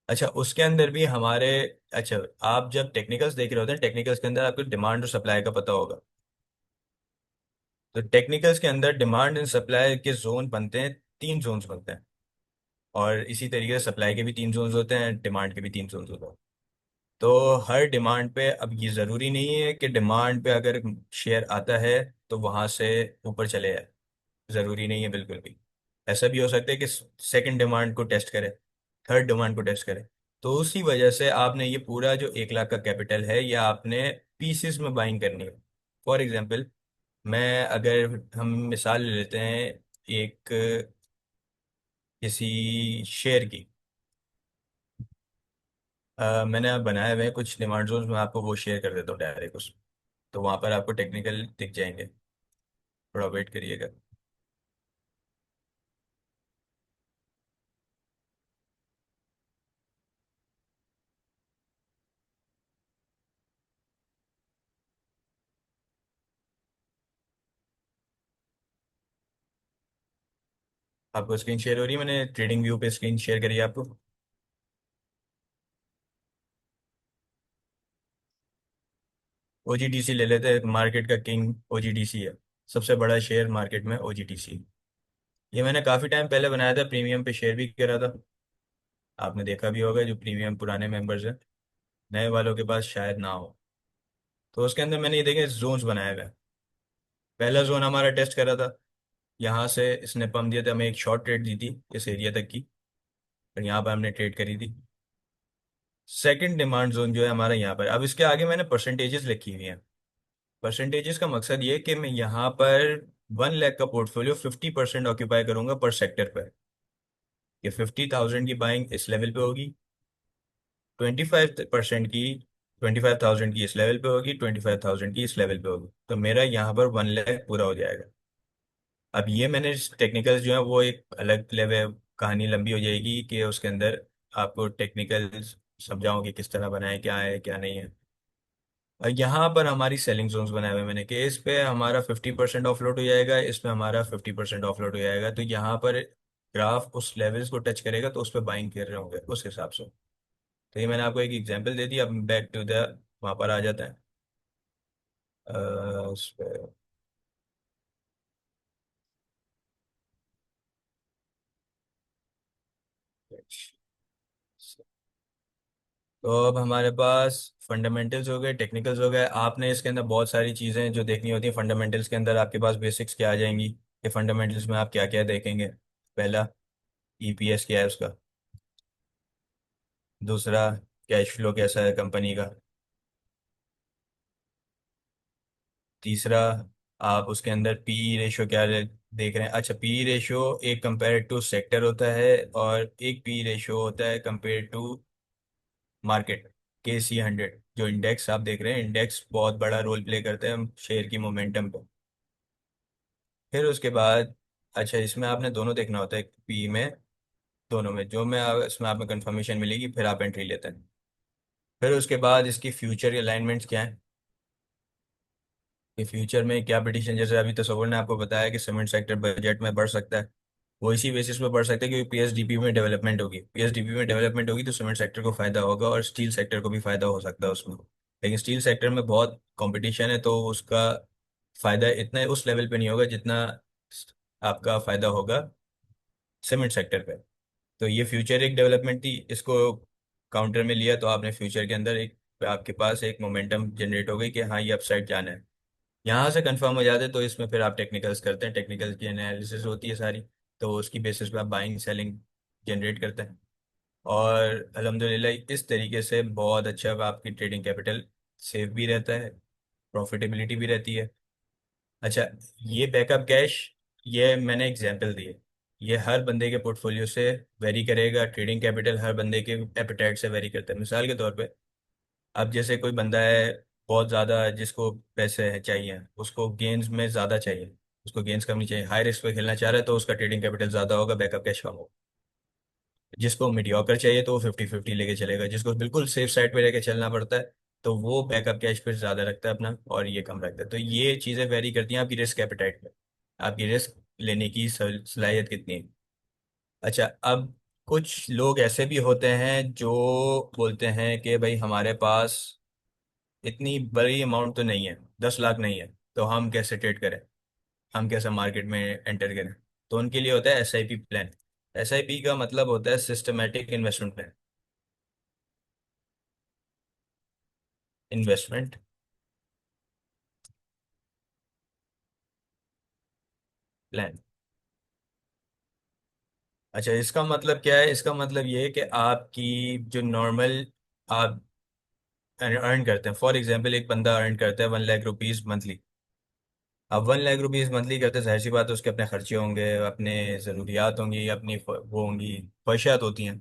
अच्छा, उसके अंदर भी हमारे, अच्छा, आप जब टेक्निकल्स देख रहे होते हैं, टेक्निकल्स के अंदर आपको डिमांड और सप्लाई का पता होगा। तो टेक्निकल्स के अंदर डिमांड एंड सप्लाई के जोन बनते हैं, 3 जोन्स बनते हैं। और इसी तरीके से सप्लाई के भी 3 जोन्स होते हैं, डिमांड के भी 3 जोन्स होते हैं। तो हर डिमांड पे, अब ये ज़रूरी नहीं है कि डिमांड पे अगर शेयर आता है तो वहाँ से ऊपर चले जाए, ज़रूरी नहीं है बिल्कुल भी। ऐसा भी हो सकता है कि सेकंड डिमांड को टेस्ट करे, थर्ड डिमांड को टेस्ट करे। तो उसी वजह से आपने ये पूरा जो 1 लाख का कैपिटल है, ये आपने पीसेस में बाइंग करनी है। फॉर एग्जांपल, मैं अगर हम मिसाल ले लेते हैं एक किसी शेयर की, मैंने आप बनाए हुए हैं कुछ डिमांड जोन, मैं आपको वो शेयर कर देता हूँ डायरेक्ट उस, तो वहाँ पर आपको टेक्निकल दिख जाएंगे। थोड़ा वेट करिएगा। आपको स्क्रीन शेयर हो रही है? मैंने ट्रेडिंग व्यू पे स्क्रीन शेयर करी है आपको। ओजीटीसी ले लेते हैं, मार्केट का किंग ओजीटीसी है, सबसे बड़ा शेयर मार्केट में ओजीटीसी। ये मैंने काफ़ी टाइम पहले बनाया था, प्रीमियम पे शेयर भी करा था। आपने देखा भी होगा, जो प्रीमियम पुराने मेंबर्स हैं, नए वालों के पास शायद ना हो। तो उसके अंदर मैंने ये देखे जोन्स बनाए हुए हैं। पहला जोन हमारा टेस्ट करा था, यहाँ से इसने पम्प दिया था, हमें एक शॉर्ट ट्रेड दी थी इस एरिया तक की, और यहाँ पर हमने ट्रेड करी थी। सेकंड डिमांड जोन जो है हमारा यहाँ पर, अब इसके आगे मैंने परसेंटेजेस लिखी हुई हैं। परसेंटेजेस का मकसद ये है कि मैं यहाँ पर 1 लाख का पोर्टफोलियो 50% ऑक्यूपाई करूंगा पर सेक्टर पर। कि 50,000 की बाइंग इस लेवल पे होगी, 25% की, 25,000 की इस लेवल पे होगी, 25,000 की इस लेवल पे होगी, तो मेरा यहाँ पर 1 लाख पूरा हो जाएगा। अब ये मैंने टेक्निकल्स जो है वो एक अलग लेवल, कहानी लंबी हो जाएगी कि उसके अंदर आपको टेक्निकल समझाऊं कि किस तरह बनाए, क्या है क्या नहीं है। और यहाँ पर हमारी सेलिंग जोन्स बनाए हुए हैं मैंने, कि इस पे हमारा 50% ऑफलोड हो जाएगा, इस पे हमारा 50% ऑफलोड हो जाएगा, तो यहाँ पर ग्राफ उस लेवल्स को टच करेगा तो उस पर बाइंग कर रहे होंगे उस हिसाब से। तो ये मैंने आपको एक एग्जांपल दे दिया, अब बैक टू द वहाँ पर आ जाता है। उस पे तो अब हमारे पास फंडामेंटल्स हो गए, टेक्निकल्स हो गए। आपने इसके अंदर बहुत सारी चीज़ें जो देखनी होती हैं फंडामेंटल्स के अंदर, आपके पास बेसिक्स क्या आ जाएंगी कि फंडामेंटल्स में आप क्या क्या देखेंगे। पहला, ईपीएस क्या है उसका। दूसरा, कैश फ्लो कैसा है कंपनी का। तीसरा, आप उसके अंदर पीई रेशो क्या देख रहे हैं। अच्छा, पीई रेशो एक कंपेयर टू सेक्टर होता है, और एक पीई रेशो होता है कंपेयर टू मार्केट। KC 100 जो इंडेक्स आप देख रहे हैं, इंडेक्स बहुत बड़ा रोल प्ले करते हैं शेयर की मोमेंटम पे। फिर उसके बाद, अच्छा इसमें आपने दोनों देखना होता है, पी में, दोनों में जो मैं इसमें आप में कंफर्मेशन मिलेगी फिर आप एंट्री लेते हैं। फिर उसके बाद इसकी फ्यूचर अलाइनमेंट्स क्या है, कि फ्यूचर में क्या पिटिशन, जैसे अभी तस्वर ने आपको बताया कि सीमेंट सेक्टर बजट में बढ़ सकता है, वो इसी बेसिस पे बढ़ सकता है क्योंकि पीएसडीपी में डेवलपमेंट होगी। पीएसडीपी में डेवलपमेंट होगी तो सीमेंट सेक्टर को फायदा होगा और स्टील सेक्टर को भी फायदा हो सकता है उसमें। लेकिन स्टील सेक्टर में बहुत कंपटीशन है, तो उसका फायदा इतना उस लेवल पे नहीं होगा जितना आपका फायदा होगा सीमेंट सेक्टर पे। तो ये फ्यूचर एक डेवलपमेंट थी, इसको काउंटर में लिया तो आपने फ्यूचर के अंदर एक, आपके पास एक मोमेंटम जनरेट हो गई कि हाँ ये अपसाइड जाना है। यहाँ से कंफर्म हो जाते तो इसमें फिर आप टेक्निकल्स करते हैं, टेक्निकल की एनालिसिस होती है सारी, तो उसकी बेसिस पे आप बाइंग सेलिंग जनरेट करते हैं। और अल्हम्दुलिल्लाह इस तरीके से बहुत अच्छा आपकी ट्रेडिंग कैपिटल सेफ भी रहता है, प्रॉफिटेबिलिटी भी रहती है। अच्छा, ये बैकअप कैश, ये मैंने एग्जांपल दिए, ये हर बंदे के पोर्टफोलियो से वेरी करेगा। ट्रेडिंग कैपिटल हर बंदे के एपेटाइट से वेरी करता है। मिसाल के तौर पे, अब जैसे कोई बंदा है बहुत ज़्यादा, जिसको पैसे चाहिए, उसको गेंस में ज़्यादा चाहिए, उसको गेंस कम नहीं चाहिए, हाई रिस्क पे खेलना चाह रहा है, तो उसका ट्रेडिंग कैपिटल ज़्यादा होगा, बैकअप कैश कम होगा। जिसको मीडियोकर चाहिए तो वो 50-50 लेके चलेगा, जिसको बिल्कुल सेफ साइड पे लेके चलना पड़ता है तो वो बैकअप कैश फिर ज़्यादा रखता है अपना, और ये कम रखता है। तो ये चीज़ें वेरी करती हैं आपकी रिस्क एपेटाइट पे, आपकी रिस्क लेने की सलाहियत कितनी है। अच्छा, अब कुछ लोग ऐसे भी होते हैं जो बोलते हैं कि भाई हमारे पास इतनी बड़ी अमाउंट तो नहीं है, 10 लाख नहीं है, तो हम कैसे ट्रेड करें, हम कैसे मार्केट में एंटर करें। तो उनके लिए होता है SIP प्लान। SIP का मतलब होता है systematic investment plan. Investment plan. अच्छा, इसका मतलब क्या है, इसका मतलब ये है कि आपकी जो नॉर्मल आप अर्न करते हैं, फॉर एग्जांपल एक बंदा अर्न करता है 1 लाख रुपीज मंथली। अब 1 लाख रुपीज मंथली करते हैं, जाहिर सी बात है उसके अपने खर्चे होंगे, अपने ज़रूरियात होंगी, अपनी वो होंगी, ख्वाहिशात होती हैं।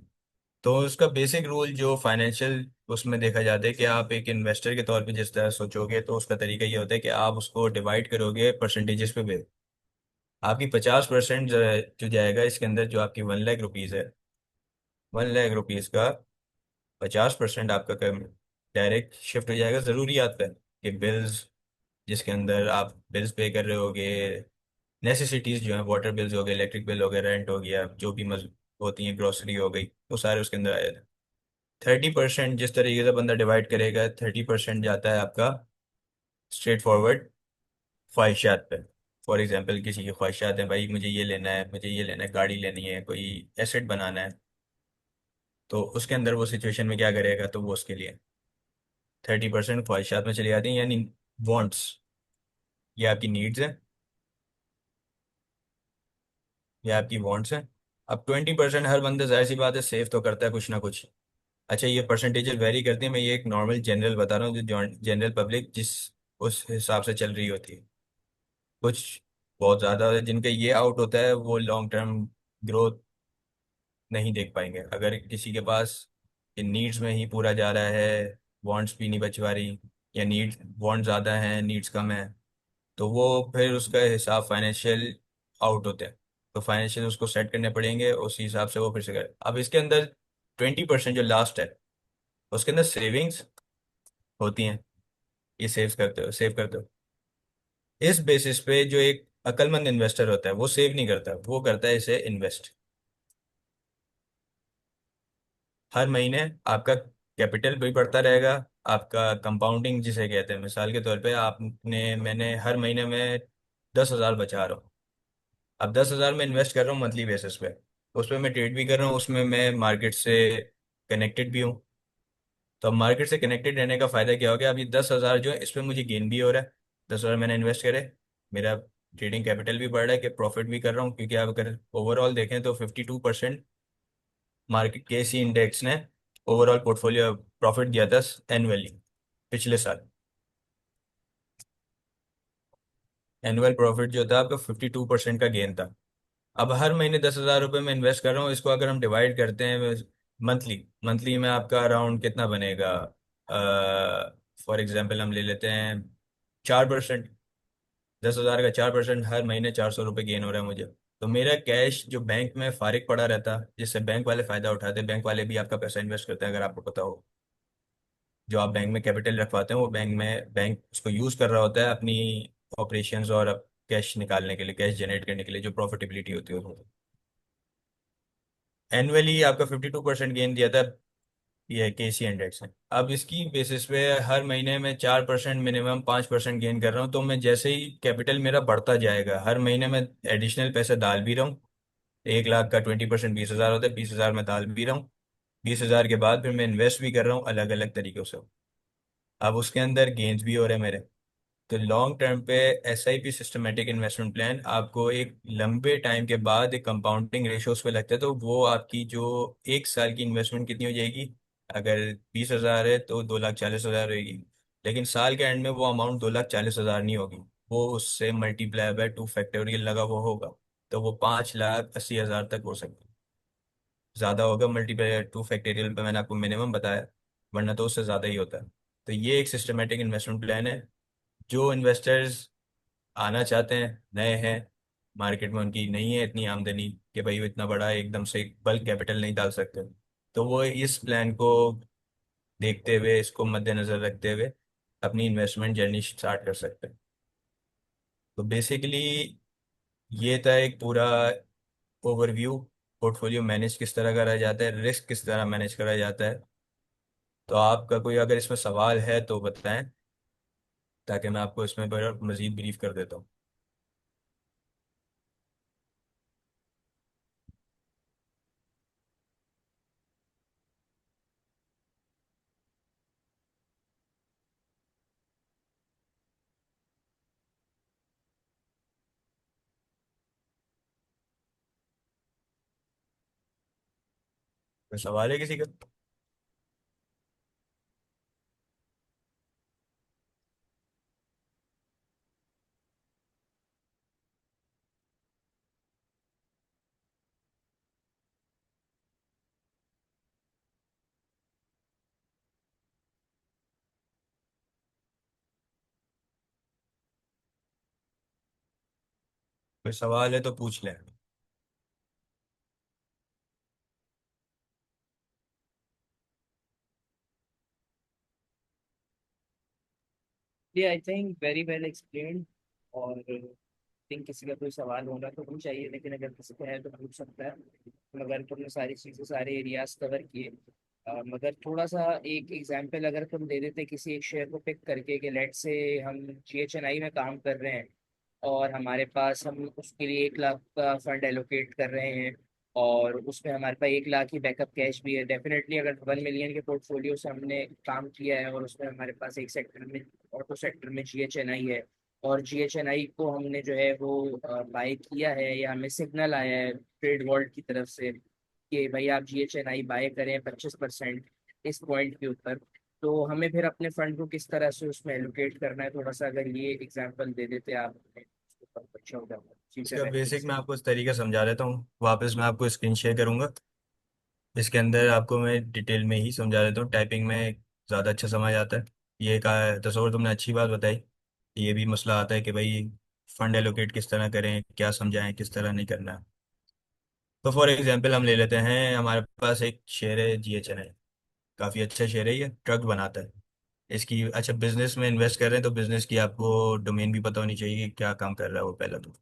तो उसका बेसिक रूल जो फाइनेंशियल उसमें देखा जाता है कि आप एक इन्वेस्टर के तौर पे जिस तरह सोचोगे, तो उसका तरीका ये होता है कि आप उसको डिवाइड करोगे परसेंटेजेस पे भी। आपकी 50% जो जाएगा इसके अंदर, जो आपकी 1 लाख रुपीज़ है, 1 लाख रुपीज़ का 50% आपका डायरेक्ट शिफ्ट हो जाएगा ज़रूरियात पे, कि बिल्स, जिसके अंदर आप बिल्स पे कर रहे होगे, नेसेसिटीज़ जो हैं, वाटर बिल्स हो गए, इलेक्ट्रिक बिल हो गए, रेंट हो गया, जो भी मज होती हैं, ग्रोसरी हो गई, वो सारे उसके अंदर आ जाते हैं। 30% जिस तरीके से बंदा डिवाइड करेगा, 30% जाता है आपका स्ट्रेट फॉरवर्ड ख्वाहिशात पे। फॉर एग्जांपल किसी की ख्वाहिशात हैं, भाई मुझे ये लेना है, मुझे ये लेना है, गाड़ी लेनी है, कोई एसेट बनाना है, तो उसके अंदर वो सिचुएशन में क्या करेगा, तो वो उसके लिए 30% ख्वाहिशात में चली जाती हैं, यानी वांट्स, ये आपकी नीड्स हैं, ये आपकी वांट्स हैं। अब 20% हर बंदा जाहिर सी बात है सेव तो करता है कुछ ना कुछ, अच्छा, ये परसेंटेज वेरी करती है, मैं ये एक नॉर्मल जनरल बता रहा हूँ, जो जनरल पब्लिक जिस उस हिसाब से चल रही होती है। कुछ बहुत ज़्यादा जिनका ये आउट होता है वो लॉन्ग टर्म ग्रोथ नहीं देख पाएंगे। अगर किसी के पास नीड्स में ही पूरा जा रहा है, वांट्स भी नहीं बच पा रही, या नीड्स वांट ज़्यादा है नीड्स कम है, तो वो फिर उसका हिसाब फाइनेंशियल आउट होते हैं। तो फाइनेंशियल उसको सेट करने पड़ेंगे, उसी हिसाब से वो फिर से करे। अब इसके अंदर 20% जो लास्ट है उसके अंदर सेविंग्स होती हैं। ये सेव करते हो। इस बेसिस पे जो एक अक्लमंद इन्वेस्टर होता है वो सेव नहीं करता, वो करता है इसे इन्वेस्ट। हर महीने आपका कैपिटल भी बढ़ता रहेगा। आपका कंपाउंडिंग जिसे कहते हैं, मिसाल के तौर पे आपने मैंने हर महीने में 10,000 बचा रहा हूँ। अब 10,000 में इन्वेस्ट कर रहा हूँ मंथली बेसिस पे, उस पर मैं ट्रेड भी कर रहा हूँ, उसमें मैं मार्केट से कनेक्टेड भी हूँ। तो अब मार्केट से कनेक्टेड रहने का फायदा क्या हो गया? अभी 10,000 जो है इस पर मुझे गेन भी हो रहा है। 10,000 मैंने इन्वेस्ट करे, मेरा ट्रेडिंग कैपिटल भी बढ़ रहा है, कि प्रॉफिट भी कर रहा हूँ, क्योंकि आप अगर ओवरऑल देखें तो 52% मार्केट के सी इंडेक्स ने ओवरऑल पोर्टफोलियो प्रॉफिट दिया था एनुअली, पिछले साल। एनुअल प्रॉफिट जो था आपका 52% का गेन था। अब हर महीने 10,000 रुपये में इन्वेस्ट कर रहा हूँ, इसको अगर हम डिवाइड करते हैं मंथली, मंथली में आपका अराउंड कितना बनेगा? फॉर एग्जाम्पल हम ले लेते हैं 4%। 10,000 का 4%, हर महीने 400 रुपये गेन हो रहा है मुझे। तो मेरा कैश जो बैंक में फारिग पड़ा रहता, जिससे बैंक वाले फायदा उठाते हैं, बैंक वाले भी आपका पैसा इन्वेस्ट करते हैं अगर आपको पता हो। जो आप बैंक में कैपिटल रखवाते हैं वो बैंक उसको यूज कर रहा होता है अपनी ऑपरेशंस और कैश निकालने के लिए, कैश जनरेट करने के लिए, जो प्रॉफिटेबिलिटी होती है उसमें। एनुअली आपका 52% गेन दिया था ये केसी इंडेक्स ने। अब इसकी बेसिस पे हर महीने में 4% मिनिमम 5% गेन कर रहा हूँ, तो मैं जैसे ही कैपिटल मेरा बढ़ता जाएगा, हर महीने में एडिशनल पैसे डाल भी रहा हूँ। 1 लाख का 20% 20,000 होता है, 20,000 में डाल भी रहा हूँ। 20,000 के बाद फिर मैं इन्वेस्ट भी कर रहा हूँ अलग अलग तरीकों से। अब उसके अंदर गेन्स भी हो रहे हैं मेरे। तो लॉन्ग टर्म पे SIP सिस्टमेटिक इन्वेस्टमेंट प्लान आपको एक लंबे टाइम के बाद एक कंपाउंडिंग रेशोज पे लगता है, तो वो आपकी जो 1 साल की इन्वेस्टमेंट कितनी हो जाएगी? अगर 20,000 है तो 2,40,000 रहेगी। लेकिन साल के एंड में वो अमाउंट 2,40,000 नहीं होगी, वो उससे मल्टीप्लाई बाय 2 फैक्टोरियल लगा वो होगा। तो वो 5,80,000 तक हो सकता है। ज़्यादा होगा मल्टीप्लाई 2 फैक्टोरियल पे, मैंने आपको मिनिमम बताया, वरना तो उससे ज़्यादा ही होता है। तो ये एक सिस्टमेटिक इन्वेस्टमेंट प्लान है। जो इन्वेस्टर्स आना चाहते हैं, नए हैं मार्केट में, उनकी नहीं है इतनी आमदनी कि भाई वो इतना बड़ा एकदम से बल्क कैपिटल नहीं डाल सकते, तो वो इस प्लान को देखते हुए, इसको मद्देनजर रखते हुए अपनी इन्वेस्टमेंट जर्नी स्टार्ट कर सकते हैं। तो बेसिकली ये था एक पूरा ओवरव्यू, पोर्टफोलियो मैनेज किस तरह करा जाता है, रिस्क किस तरह मैनेज करा जाता है। तो आपका कोई अगर इसमें सवाल है तो बताएं, ताकि मैं आपको इसमें मजीद ब्रीफ कर देता हूँ। कोई सवाल है किसी का? कोई सवाल है तो पूछ लें। ये I think very well explained. और थिंक किसी का कोई सवाल होना तो नहीं चाहिए, लेकिन अगर किसी का है तो पूछ सकता है। मगर तुमने सारी चीज़ें, सारे एरियाज कवर किए। मगर थोड़ा सा एक एग्जांपल अगर तुम दे देते किसी एक शेयर को पिक करके, कि लेट से हम GHNI में काम कर रहे हैं, और हमारे पास, हम उसके लिए 1 लाख का फंड एलोकेट कर रहे हैं, और उसमें हमारे पास 1 लाख ही बैकअप कैश भी है। डेफिनेटली अगर 1 मिलियन के पोर्टफोलियो से हमने काम किया है, और उसमें हमारे पास एक सेक्टर में, ऑटो सेक्टर में GHNI है, और GHNI को हमने जो है वो बाय किया है, या हमें सिग्नल आया है ट्रेड वर्ल्ड की तरफ से कि भाई आप GHNI बाय करें 25%, इस पॉइंट के ऊपर। तो हमें फिर अपने फंड को किस तरह से उसमें एलोकेट करना है, थोड़ा सा अगर ये एग्जांपल दे देते आप हमें, उसके ऊपर अच्छा हो जाता फ्यूचर इसका बेसिक रेफरेंस। मैं आपको इस तरीका समझा देता हूँ, वापस मैं आपको स्क्रीन शेयर करूंगा। इसके अंदर आपको मैं डिटेल में ही समझा देता हूँ, टाइपिंग में ज़्यादा अच्छा समझ आता है। ये का तस्वर तुमने अच्छी बात बताई। ये भी मसला आता है कि भाई फंड एलोकेट किस तरह करें, क्या समझाएं, किस तरह नहीं करना है। तो फॉर एग्जांपल हम ले लेते हैं, हमारे पास एक शेयर है GHNI। काफ़ी अच्छा शेयर है, ये ट्रक बनाता है। इसकी अच्छा बिजनेस में इन्वेस्ट कर रहे हैं तो बिजनेस की आपको डोमेन भी पता होनी चाहिए कि क्या काम कर रहा है वो, पहला तो।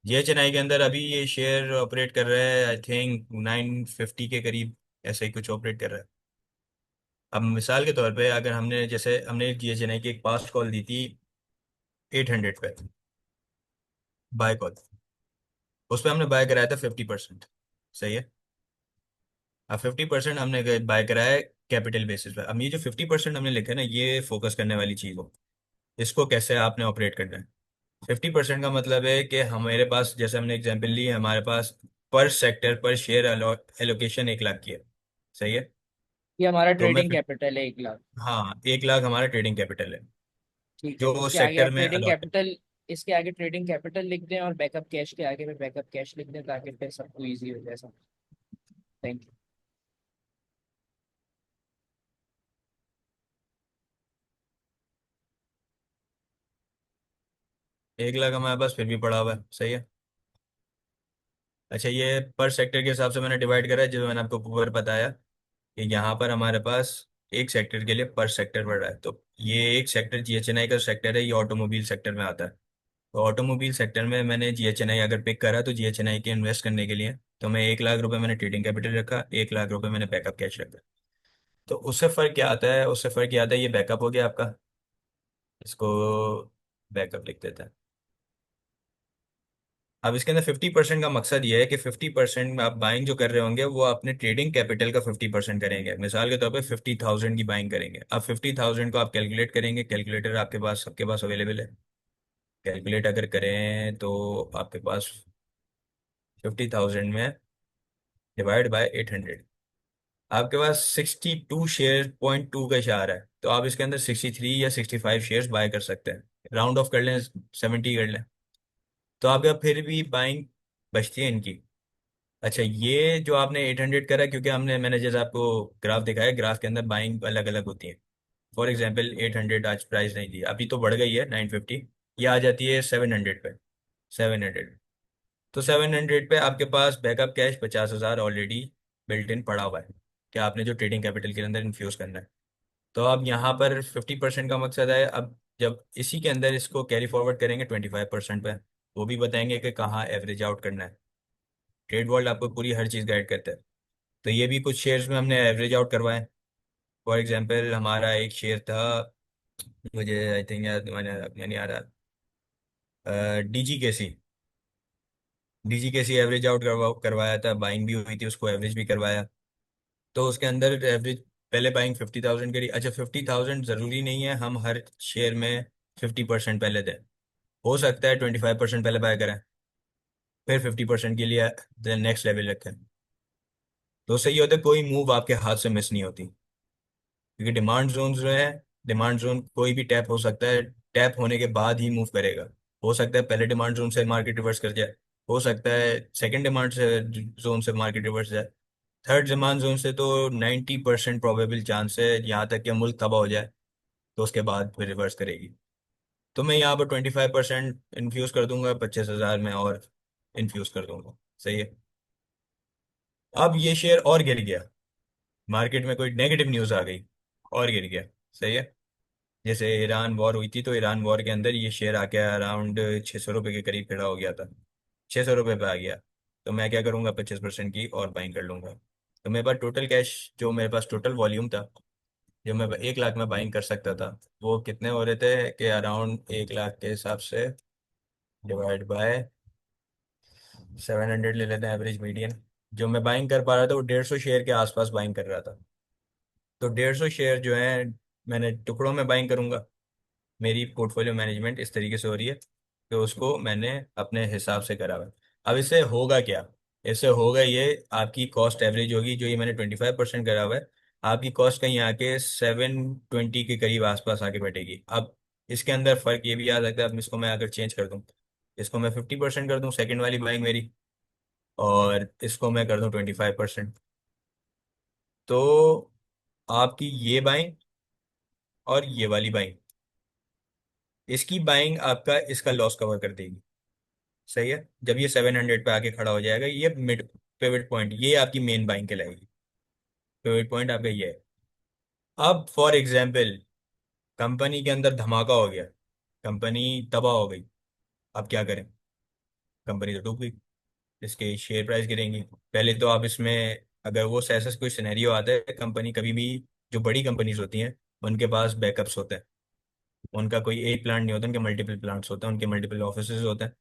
GHNI के अंदर अभी ये शेयर ऑपरेट कर रहा है, आई थिंक 950 के करीब, ऐसा ही कुछ ऑपरेट कर रहा है। अब मिसाल के तौर पे अगर हमने, जैसे हमने GHNI की एक पास्ट कॉल दी थी 800 पे, बाय कॉल। उस पर हमने बाय कराया था 50%। सही है। अब 50% हमने बाय कराया है कैपिटल बेसिस पे। अब ये जो 50% हमने लिखा है ना, ये फोकस करने वाली चीज़ हो, इसको कैसे आपने ऑपरेट करना है। 50% का मतलब है कि हमारे पास, जैसे हमने एग्जांपल ली, हमारे पास पर सेक्टर पर शेयर एलोकेशन 1 लाख की है। सही है। ये हमारा तो मैं ट्रेडिंग कैपिटल है 1 लाख। हाँ, 1 लाख हमारा ट्रेडिंग कैपिटल है ठीक है, तो जो इसके आगे सेक्टर आप में ट्रेडिंग अलॉट। कैपिटल, इसके आगे ट्रेडिंग कैपिटल लिख दें और बैकअप कैश के आगे में बैकअप कैश लिख दें, ताकि फिर सबको इजी हो जाए सब। Thank you. 1 लाख हमारे पास फिर भी पड़ा हुआ है। सही है। अच्छा, ये पर सेक्टर के हिसाब से मैंने डिवाइड करा है, जो मैंने आपको ऊपर बताया कि यहाँ पर हमारे पास एक सेक्टर के लिए पर सेक्टर बढ़ रहा है। तो ये एक सेक्टर GHNI का सेक्टर है, ये ऑटोमोबाइल सेक्टर में आता है। तो ऑटोमोबाइल सेक्टर में मैंने GHNI अगर पिक करा, तो GHNI के इन्वेस्ट करने के लिए तो मैं 1 लाख रुपए मैंने ट्रेडिंग कैपिटल रखा, 1 लाख रुपए मैंने बैकअप कैश रखा। तो उससे फ़र्क क्या आता है, उससे फ़र्क क्या आता है, ये बैकअप हो गया आपका। इसको बैकअप लिख देते हैं। अब इसके अंदर 50% का मकसद ये है कि 50% आप बाइंग जो कर रहे होंगे वो अपने ट्रेडिंग कैपिटल का 50% करेंगे। मिसाल के तौर पे 50,000 की बाइंग करेंगे। अब 50,000 को आप कैलकुलेट करेंगे, कैलकुलेटर आपके पास, सबके पास अवेलेबल है। कैलकुलेट अगर करें तो आपके पास 50,000 में डिवाइड बाय 800, आपके पास 62 शेयर 0.2 का इशारा है। तो आप इसके अंदर 63 या 65 शेयर्स बाय कर सकते हैं। राउंड ऑफ कर लें, 70 कर लें, तो आपका फिर भी बाइंग बचती है इनकी। अच्छा, ये जो आपने 800 करा, क्योंकि मैंने जैसे आपको ग्राफ दिखाया, ग्राफ के अंदर बाइंग अलग अलग होती है। फॉर एग्जांपल 800 आज प्राइस नहीं दी, अभी तो बढ़ गई है 950, ये आ जाती है 700 पे। 700, तो 700 पे आपके पास backup cash 50,000 already built in पड़ा हुआ है, कि आपने जो ट्रेडिंग कैपिटल के अंदर इन्फ्यूज करना है। तो अब यहाँ पर 50% का मकसद है। अब जब इसी के अंदर इसको कैरी फॉरवर्ड करेंगे 25% पे, वो भी बताएंगे कि कहाँ एवरेज आउट करना है। ट्रेड वर्ल्ड आपको पूरी हर चीज़ गाइड करता है। तो ये भी कुछ शेयर्स में हमने एवरेज आउट करवाए। फॉर एग्जांपल हमारा एक शेयर था, मुझे आई थिंक याद, मैंने नहीं आ रहा, DGKC एवरेज आउट करवाया था, बाइंग भी हुई थी, उसको एवरेज भी करवाया। तो उसके अंदर एवरेज, पहले बाइंग 50,000 करी। अच्छा, 50,000 ज़रूरी नहीं है हम हर शेयर में 50% पहले दें। हो सकता है 25% पहले बाय करें, फिर 50% के लिए नेक्स्ट लेवल रखें। तो उससे ये होता है कोई मूव आपके हाथ से मिस नहीं होती, क्योंकि डिमांड जोन जो है, डिमांड जोन कोई भी टैप हो सकता है, टैप होने के बाद ही मूव करेगा। हो सकता है पहले डिमांड जोन से मार्केट रिवर्स कर जाए, हो सकता है सेकंड डिमांड से जोन से मार्केट रिवर्स जाए, थर्ड डिमांड जोन से तो 90% प्रोबेबल चांस है, यहाँ तक कि मुल्क तबाह हो जाए तो उसके बाद फिर रिवर्स करेगी। तो मैं यहाँ पर 25% इन्फ्यूज़ कर दूंगा, 25,000 में और इन्फ्यूज़ कर दूंगा। सही है। अब ये शेयर और गिर गया, मार्केट में कोई नेगेटिव न्यूज़ आ गई और गिर गया। सही है। जैसे ईरान वॉर हुई थी, तो ईरान वॉर के अंदर ये शेयर आके अराउंड 600 रुपये के करीब खड़ा हो गया था, 600 रुपये पे आ गया। तो मैं क्या करूँगा, 25% की और बाइंग कर लूँगा। तो मेरे पास टोटल कैश, जो मेरे पास टोटल वॉल्यूम था, जो मैं 1 लाख में बाइंग कर सकता था, वो कितने हो रहे थे कि अराउंड 1 लाख के हिसाब से डिवाइड बाय 700 ले लेते हैं एवरेज मीडियन। जो मैं बाइंग कर पा रहा था वो 150 शेयर के आसपास बाइंग कर रहा था। तो 150 शेयर जो है मैंने टुकड़ों में बाइंग करूंगा। मेरी पोर्टफोलियो मैनेजमेंट इस तरीके से हो रही है कि उसको मैंने अपने हिसाब से करा हुआ है। अब इससे होगा क्या, इससे होगा ये, आपकी कॉस्ट एवरेज होगी, जो ये मैंने 25% करा हुआ है, आपकी कॉस्ट कहीं आके 720 के करीब आसपास आके बैठेगी। अब इसके अंदर फर्क ये भी आ सकता है, अब इसको मैं अगर चेंज कर दूं, इसको मैं 50% कर दूं सेकंड वाली बाइंग मेरी, और इसको मैं कर दूं 25%, तो आपकी ये बाइंग और ये वाली बाइंग, इसकी बाइंग आपका इसका लॉस कवर कर देगी। सही है, जब ये 700 पे आके खड़ा हो जाएगा, ये मिड पिवट पॉइंट, ये आपकी मेन बाइंग कहलाएगी। पिवट पॉइंट आपका ये है। अब फॉर एग्जाम्पल कंपनी के अंदर धमाका हो गया, कंपनी तबाह हो गई, अब क्या करें? कंपनी तो डूब गई, इसके शेयर प्राइस गिरेंगी। पहले तो आप इसमें, अगर वो ऐसा कोई सिनेरियो आता है, कंपनी कभी भी, जो बड़ी कंपनीज होती हैं उनके पास बैकअप्स होते हैं। उनका कोई एक प्लांट नहीं होता, उनके मल्टीपल प्लांट्स होते हैं, उनके मल्टीपल ऑफिसेज होते हैं।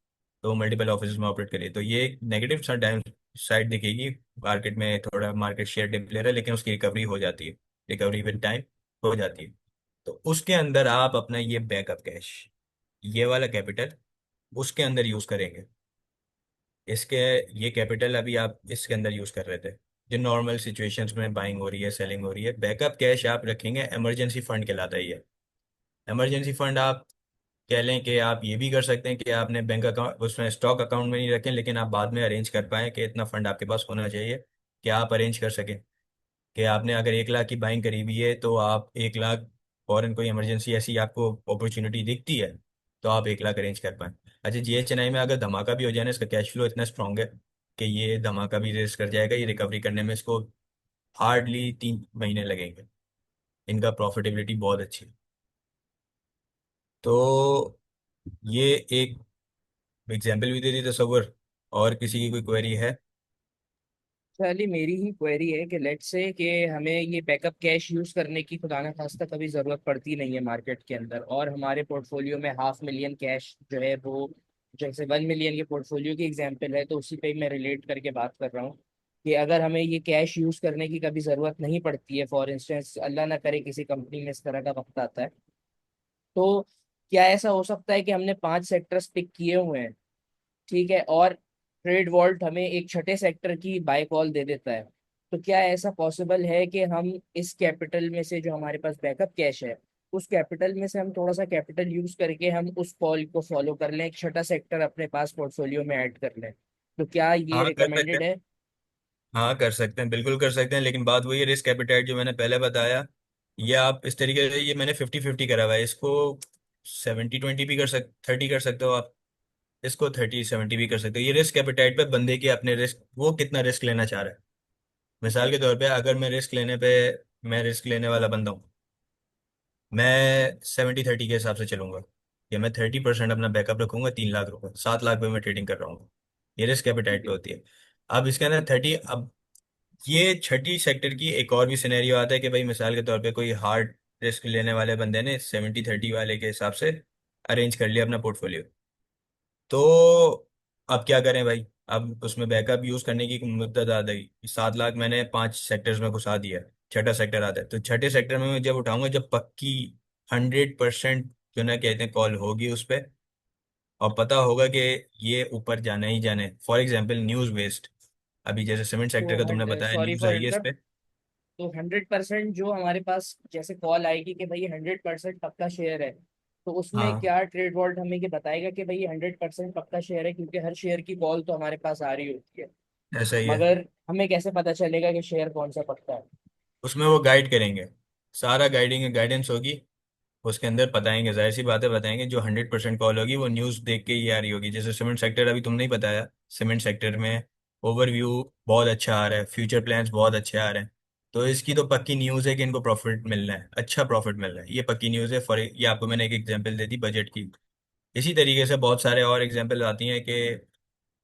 तो वो मल्टीपल ऑफिस में ऑपरेट करिए, तो ये एक नेगेटिव डाउन साइड दिखेगी, मार्केट में थोड़ा मार्केट शेयर डिप ले रहा है, लेकिन उसकी रिकवरी हो जाती है, रिकवरी विद टाइम हो जाती है। तो उसके अंदर आप अपना ये बैकअप कैश, ये वाला कैपिटल उसके अंदर यूज करेंगे। इसके, ये कैपिटल अभी आप इसके अंदर यूज कर रहे थे, जो नॉर्मल सिचुएशंस में बाइंग हो रही है, सेलिंग हो रही है। बैकअप कैश आप रखेंगे, इमरजेंसी फंड कहलाता है ये। इमरजेंसी फंड आप कह लें कि आप ये भी कर सकते हैं कि आपने बैंक अकाउंट उसमें स्टॉक अकाउंट में नहीं रखें, लेकिन आप बाद में अरेंज कर पाएं कि इतना फंड आपके पास होना चाहिए कि आप अरेंज कर सकें, कि आपने अगर 1 लाख की बाइंग करी हुई है, तो आप 1 लाख, फॉरन कोई इमरजेंसी ऐसी आपको अपॉर्चुनिटी दिखती है, तो आप 1 लाख अरेंज कर पाएं। अच्छा, GHNI में अगर धमाका भी हो जाए ना, इसका कैश फ्लो इतना स्ट्रांग है कि ये धमाका भी रेस कर जाएगा, ये रिकवरी करने में इसको हार्डली 3 महीने लगेंगे। इनका प्रॉफिटेबिलिटी बहुत अच्छी है। तो ये एक एग्जाम्पल भी दे दी तस्वर। और किसी की कोई क्वेरी है? पहले मेरी ही क्वेरी है कि लेट्स से कि हमें ये बैकअप कैश यूज करने की खुदा ना खास्ता कभी जरूरत पड़ती नहीं है मार्केट के अंदर, और हमारे पोर्टफोलियो में 500,000 कैश जो है वो, जैसे 1 मिलियन के पोर्टफोलियो की एग्जांपल है, तो उसी पे मैं रिलेट करके बात कर रहा हूँ कि अगर हमें ये कैश यूज करने की कभी जरूरत नहीं पड़ती है, फॉर इंस्टेंस अल्लाह ना करे किसी कंपनी में इस तरह का वक्त आता है, तो क्या ऐसा हो सकता है कि हमने 5 सेक्टर्स पिक किए हुए हैं, ठीक है, और ट्रेड वॉल्ट हमें एक छठे सेक्टर की बाय कॉल दे देता है, तो क्या ऐसा पॉसिबल है कि हम इस कैपिटल में से, जो हमारे पास बैकअप कैश है, उस कैपिटल में से हम थोड़ा सा कैपिटल यूज करके हम उस कॉल को फॉलो कर लें, एक छठा सेक्टर अपने पास पोर्टफोलियो में ऐड कर लें? तो क्या ये हाँ कर सकते रिकमेंडेड हैं। है? हाँ कर सकते हैं, बिल्कुल कर सकते हैं, लेकिन बात वही है, रिस्क एपिटाइट जो मैंने पहले बताया, ये आप इस तरीके से, ये मैंने 50-50 करा हुआ है, इसको 70-20 भी कर सक 30 कर सकते हो आप, इसको 30-70 भी कर सकते हो। ये रिस्क एपिटाइट पे बंदे के अपने रिस्क, वो कितना रिस्क लेना चाह रहा है। मिसाल के तौर पे अगर मैं रिस्क लेने वाला बंदा हूँ, मैं 70-30 के हिसाब से चलूंगा, या मैं 30% अपना बैकअप रखूंगा, 3 लाख रुपए, 7 लाख पे मैं ट्रेडिंग कर रहा हूँ। ये रिस्क ठीक एपिटाइट पे है। होती है। अब इसके अंदर 30, अब ये छठी सेक्टर की एक और भी सिनेरियो आता है कि भाई मिसाल के तौर पे कोई हार्ड रिस्क लेने वाले बंदे ने 70-30 वाले के हिसाब से अरेंज कर लिया अपना पोर्टफोलियो, तो अब क्या करें भाई? अब उसमें बैकअप यूज करने की मुद्दत आ गई, 7 लाख मैंने 5 सेक्टर्स में घुसा दिया, छठा सेक्टर आता है, तो छठे सेक्टर में मैं जब उठाऊंगा, जब पक्की 100% जो ना कहते हैं कॉल होगी उस पर, और पता होगा कि ये ऊपर जाना ही जाना है। फॉर एग्जाम्पल न्यूज वेस्ट, अभी जैसे सीमेंट सेक्टर तो का तुमने बताया, सॉरी न्यूज फॉर आई है इस इंटरप्ट, पे। तो 100% जो हमारे पास जैसे कॉल आएगी कि भाई 100% पक्का शेयर है, तो उसमें हाँ क्या ट्रेड वॉल्ट हमें ये बताएगा कि भाई ये 100% पक्का शेयर है? क्योंकि हर शेयर की कॉल तो हमारे पास आ रही होती है, ऐसा ही है। मगर हमें कैसे पता चलेगा कि शेयर कौन सा पक्का है? उसमें वो गाइड करेंगे, सारा गाइडिंग गाइडेंस होगी, उसके अंदर बताएंगे, जाहिर सी बातें बताएंगे। जो 100% कॉल होगी वो न्यूज़ देख के ही आ रही होगी। जैसे सीमेंट सेक्टर अभी तुमने ही बताया, सीमेंट सेक्टर में ओवरव्यू बहुत अच्छा आ रहा है, फ्यूचर प्लान्स बहुत अच्छे आ रहे हैं, तो इसकी तो पक्की न्यूज़ है कि इनको प्रॉफिट मिलना है, अच्छा प्रॉफिट मिल रहा है, ये पक्की न्यूज़ है। फॉर ये आपको मैंने एक एग्जांपल दे दी बजट की। इसी तरीके से बहुत सारे और एग्जांपल आती हैं कि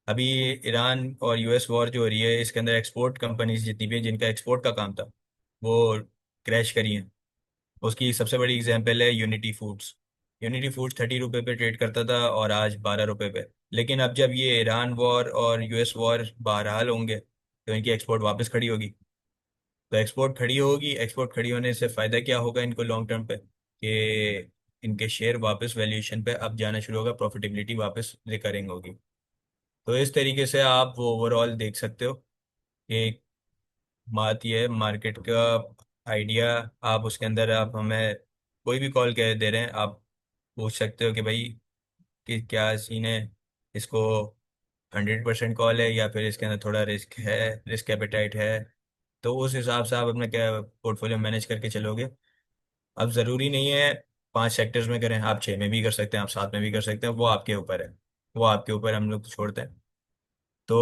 अभी ईरान और US वॉर जो हो रही है, इसके अंदर एक्सपोर्ट कंपनीज जितनी भी हैं, जिनका एक्सपोर्ट का काम था, वो क्रैश करी हैं। उसकी सबसे बड़ी एग्जांपल है यूनिटी फूड्स। यूनिटी फूड्स 30 रुपए पे ट्रेड करता था और आज 12 रुपए पे। लेकिन अब जब ये ईरान वॉर और US वॉर बहरहाल होंगे, तो इनकी एक्सपोर्ट वापस खड़ी होगी। तो एक्सपोर्ट खड़ी होगी, एक्सपोर्ट खड़ी होने से फ़ायदा क्या होगा इनको लॉन्ग टर्म पे, कि इनके शेयर वापस वैल्यूएशन पे अब जाना शुरू होगा, प्रॉफिटेबिलिटी वापस रिकरिंग होगी। तो इस तरीके से आप वो ओवरऑल देख सकते हो कि बात ये है मार्केट का। आइडिया, आप उसके अंदर आप हमें कोई भी कॉल कह दे रहे हैं, आप पूछ सकते हो कि भाई कि क्या सीन है, इसको 100% कॉल है या फिर इसके अंदर थोड़ा रिस्क है, रिस्क एपेटाइट है। तो उस हिसाब से आप अपना क्या पोर्टफोलियो मैनेज करके चलोगे। अब ज़रूरी नहीं है 5 सेक्टर्स में करें, आप 6 में भी कर सकते हैं, आप 7 में भी कर सकते हैं, वो आपके ऊपर है। वो आपके ऊपर हम लोग छोड़ते हैं। तो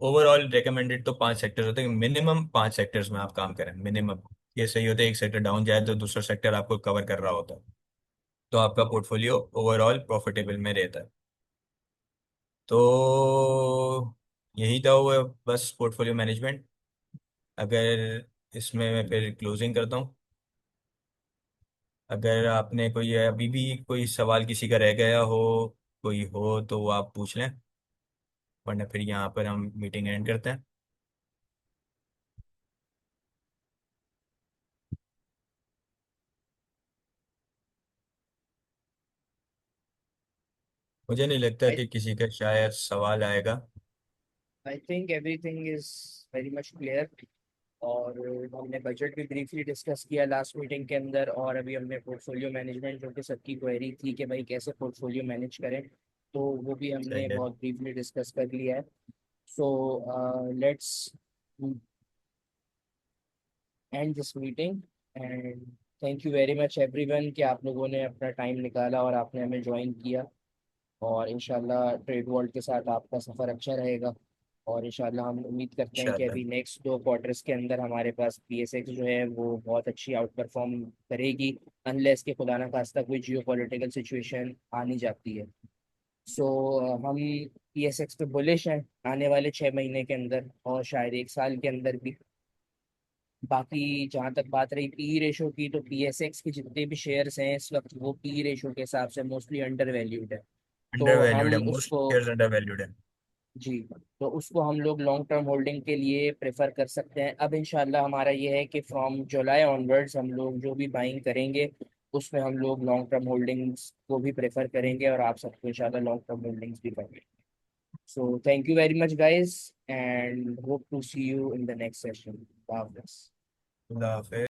ओवरऑल रिकमेंडेड तो 5 सेक्टर्स होते हैं, मिनिमम 5 सेक्टर्स में आप काम करें मिनिमम। ये सही होता है, एक सेक्टर डाउन जाए तो दूसरा सेक्टर आपको कवर कर रहा होता है, तो आपका पोर्टफोलियो ओवरऑल प्रॉफिटेबल में रहता है। तो यही था वो बस पोर्टफोलियो मैनेजमेंट। अगर इसमें मैं फिर क्लोजिंग करता हूँ। अगर आपने कोई अभी भी कोई सवाल किसी का रह गया हो, कोई हो तो वो आप पूछ लें, वरना फिर यहाँ पर हम मीटिंग एंड करते हैं। मुझे नहीं लगता आई कि किसी का शायद सवाल आएगा। I think everything is very much clear. और हमने बजट भी ब्रीफली डिस्कस किया लास्ट मीटिंग के अंदर, और अभी हमने पोर्टफोलियो मैनेजमेंट जो कि सबकी क्वेरी थी कि भाई कैसे पोर्टफोलियो मैनेज करें, तो वो भी हमने सही है। बहुत ब्रीफली डिस्कस कर लिया है। So let's end this meeting, and thank you very much everyone कि आप लोगों ने अपना टाइम निकाला और आपने हमें ज्वाइन किया। और इंशाल्लाह ट्रेड वर्ल्ड के साथ आपका सफ़र अच्छा रहेगा। और इंशाल्लाह हम उम्मीद करते हैं कि इंशाल्लाह। अभी नेक्स्ट 2 क्वार्टर्स के अंदर हमारे पास PSX जो है वो बहुत अच्छी आउट परफॉर्म करेगी, अनलेस के खुदा ना खास्ता कोई जियो पॉलिटिकल सिचुएशन आ नहीं जाती है। सो हम PSX पे बुलिश हैं आने वाले 6 महीने के अंदर, और शायद 1 साल के अंदर भी। बाकी जहाँ तक बात रही पी रेशो की, तो PSX के जितने भी शेयर्स हैं इस वक्त वो पी रेशो के हिसाब से मोस्टली अंडर वैल्यूड है। अंडर तो वैल्यूड हम है, मोस्ट उसको, शेयर्स अंडर वैल्यूड है। जी, तो उसको हम लोग लॉन्ग टर्म होल्डिंग के लिए प्रेफर कर सकते हैं। अब इंशाल्लाह हमारा ये है कि फ्रॉम जुलाई ऑनवर्ड्स हम लोग जो भी बाइंग करेंगे उसमें हम लोग लॉन्ग टर्म होल्डिंग्स को भी प्रेफर करेंगे, और आप सबको इंशाल्लाह लॉन्ग टर्म होल्डिंग्स भी करेंगे। So thank you very much guys, and hope to see you in the next session.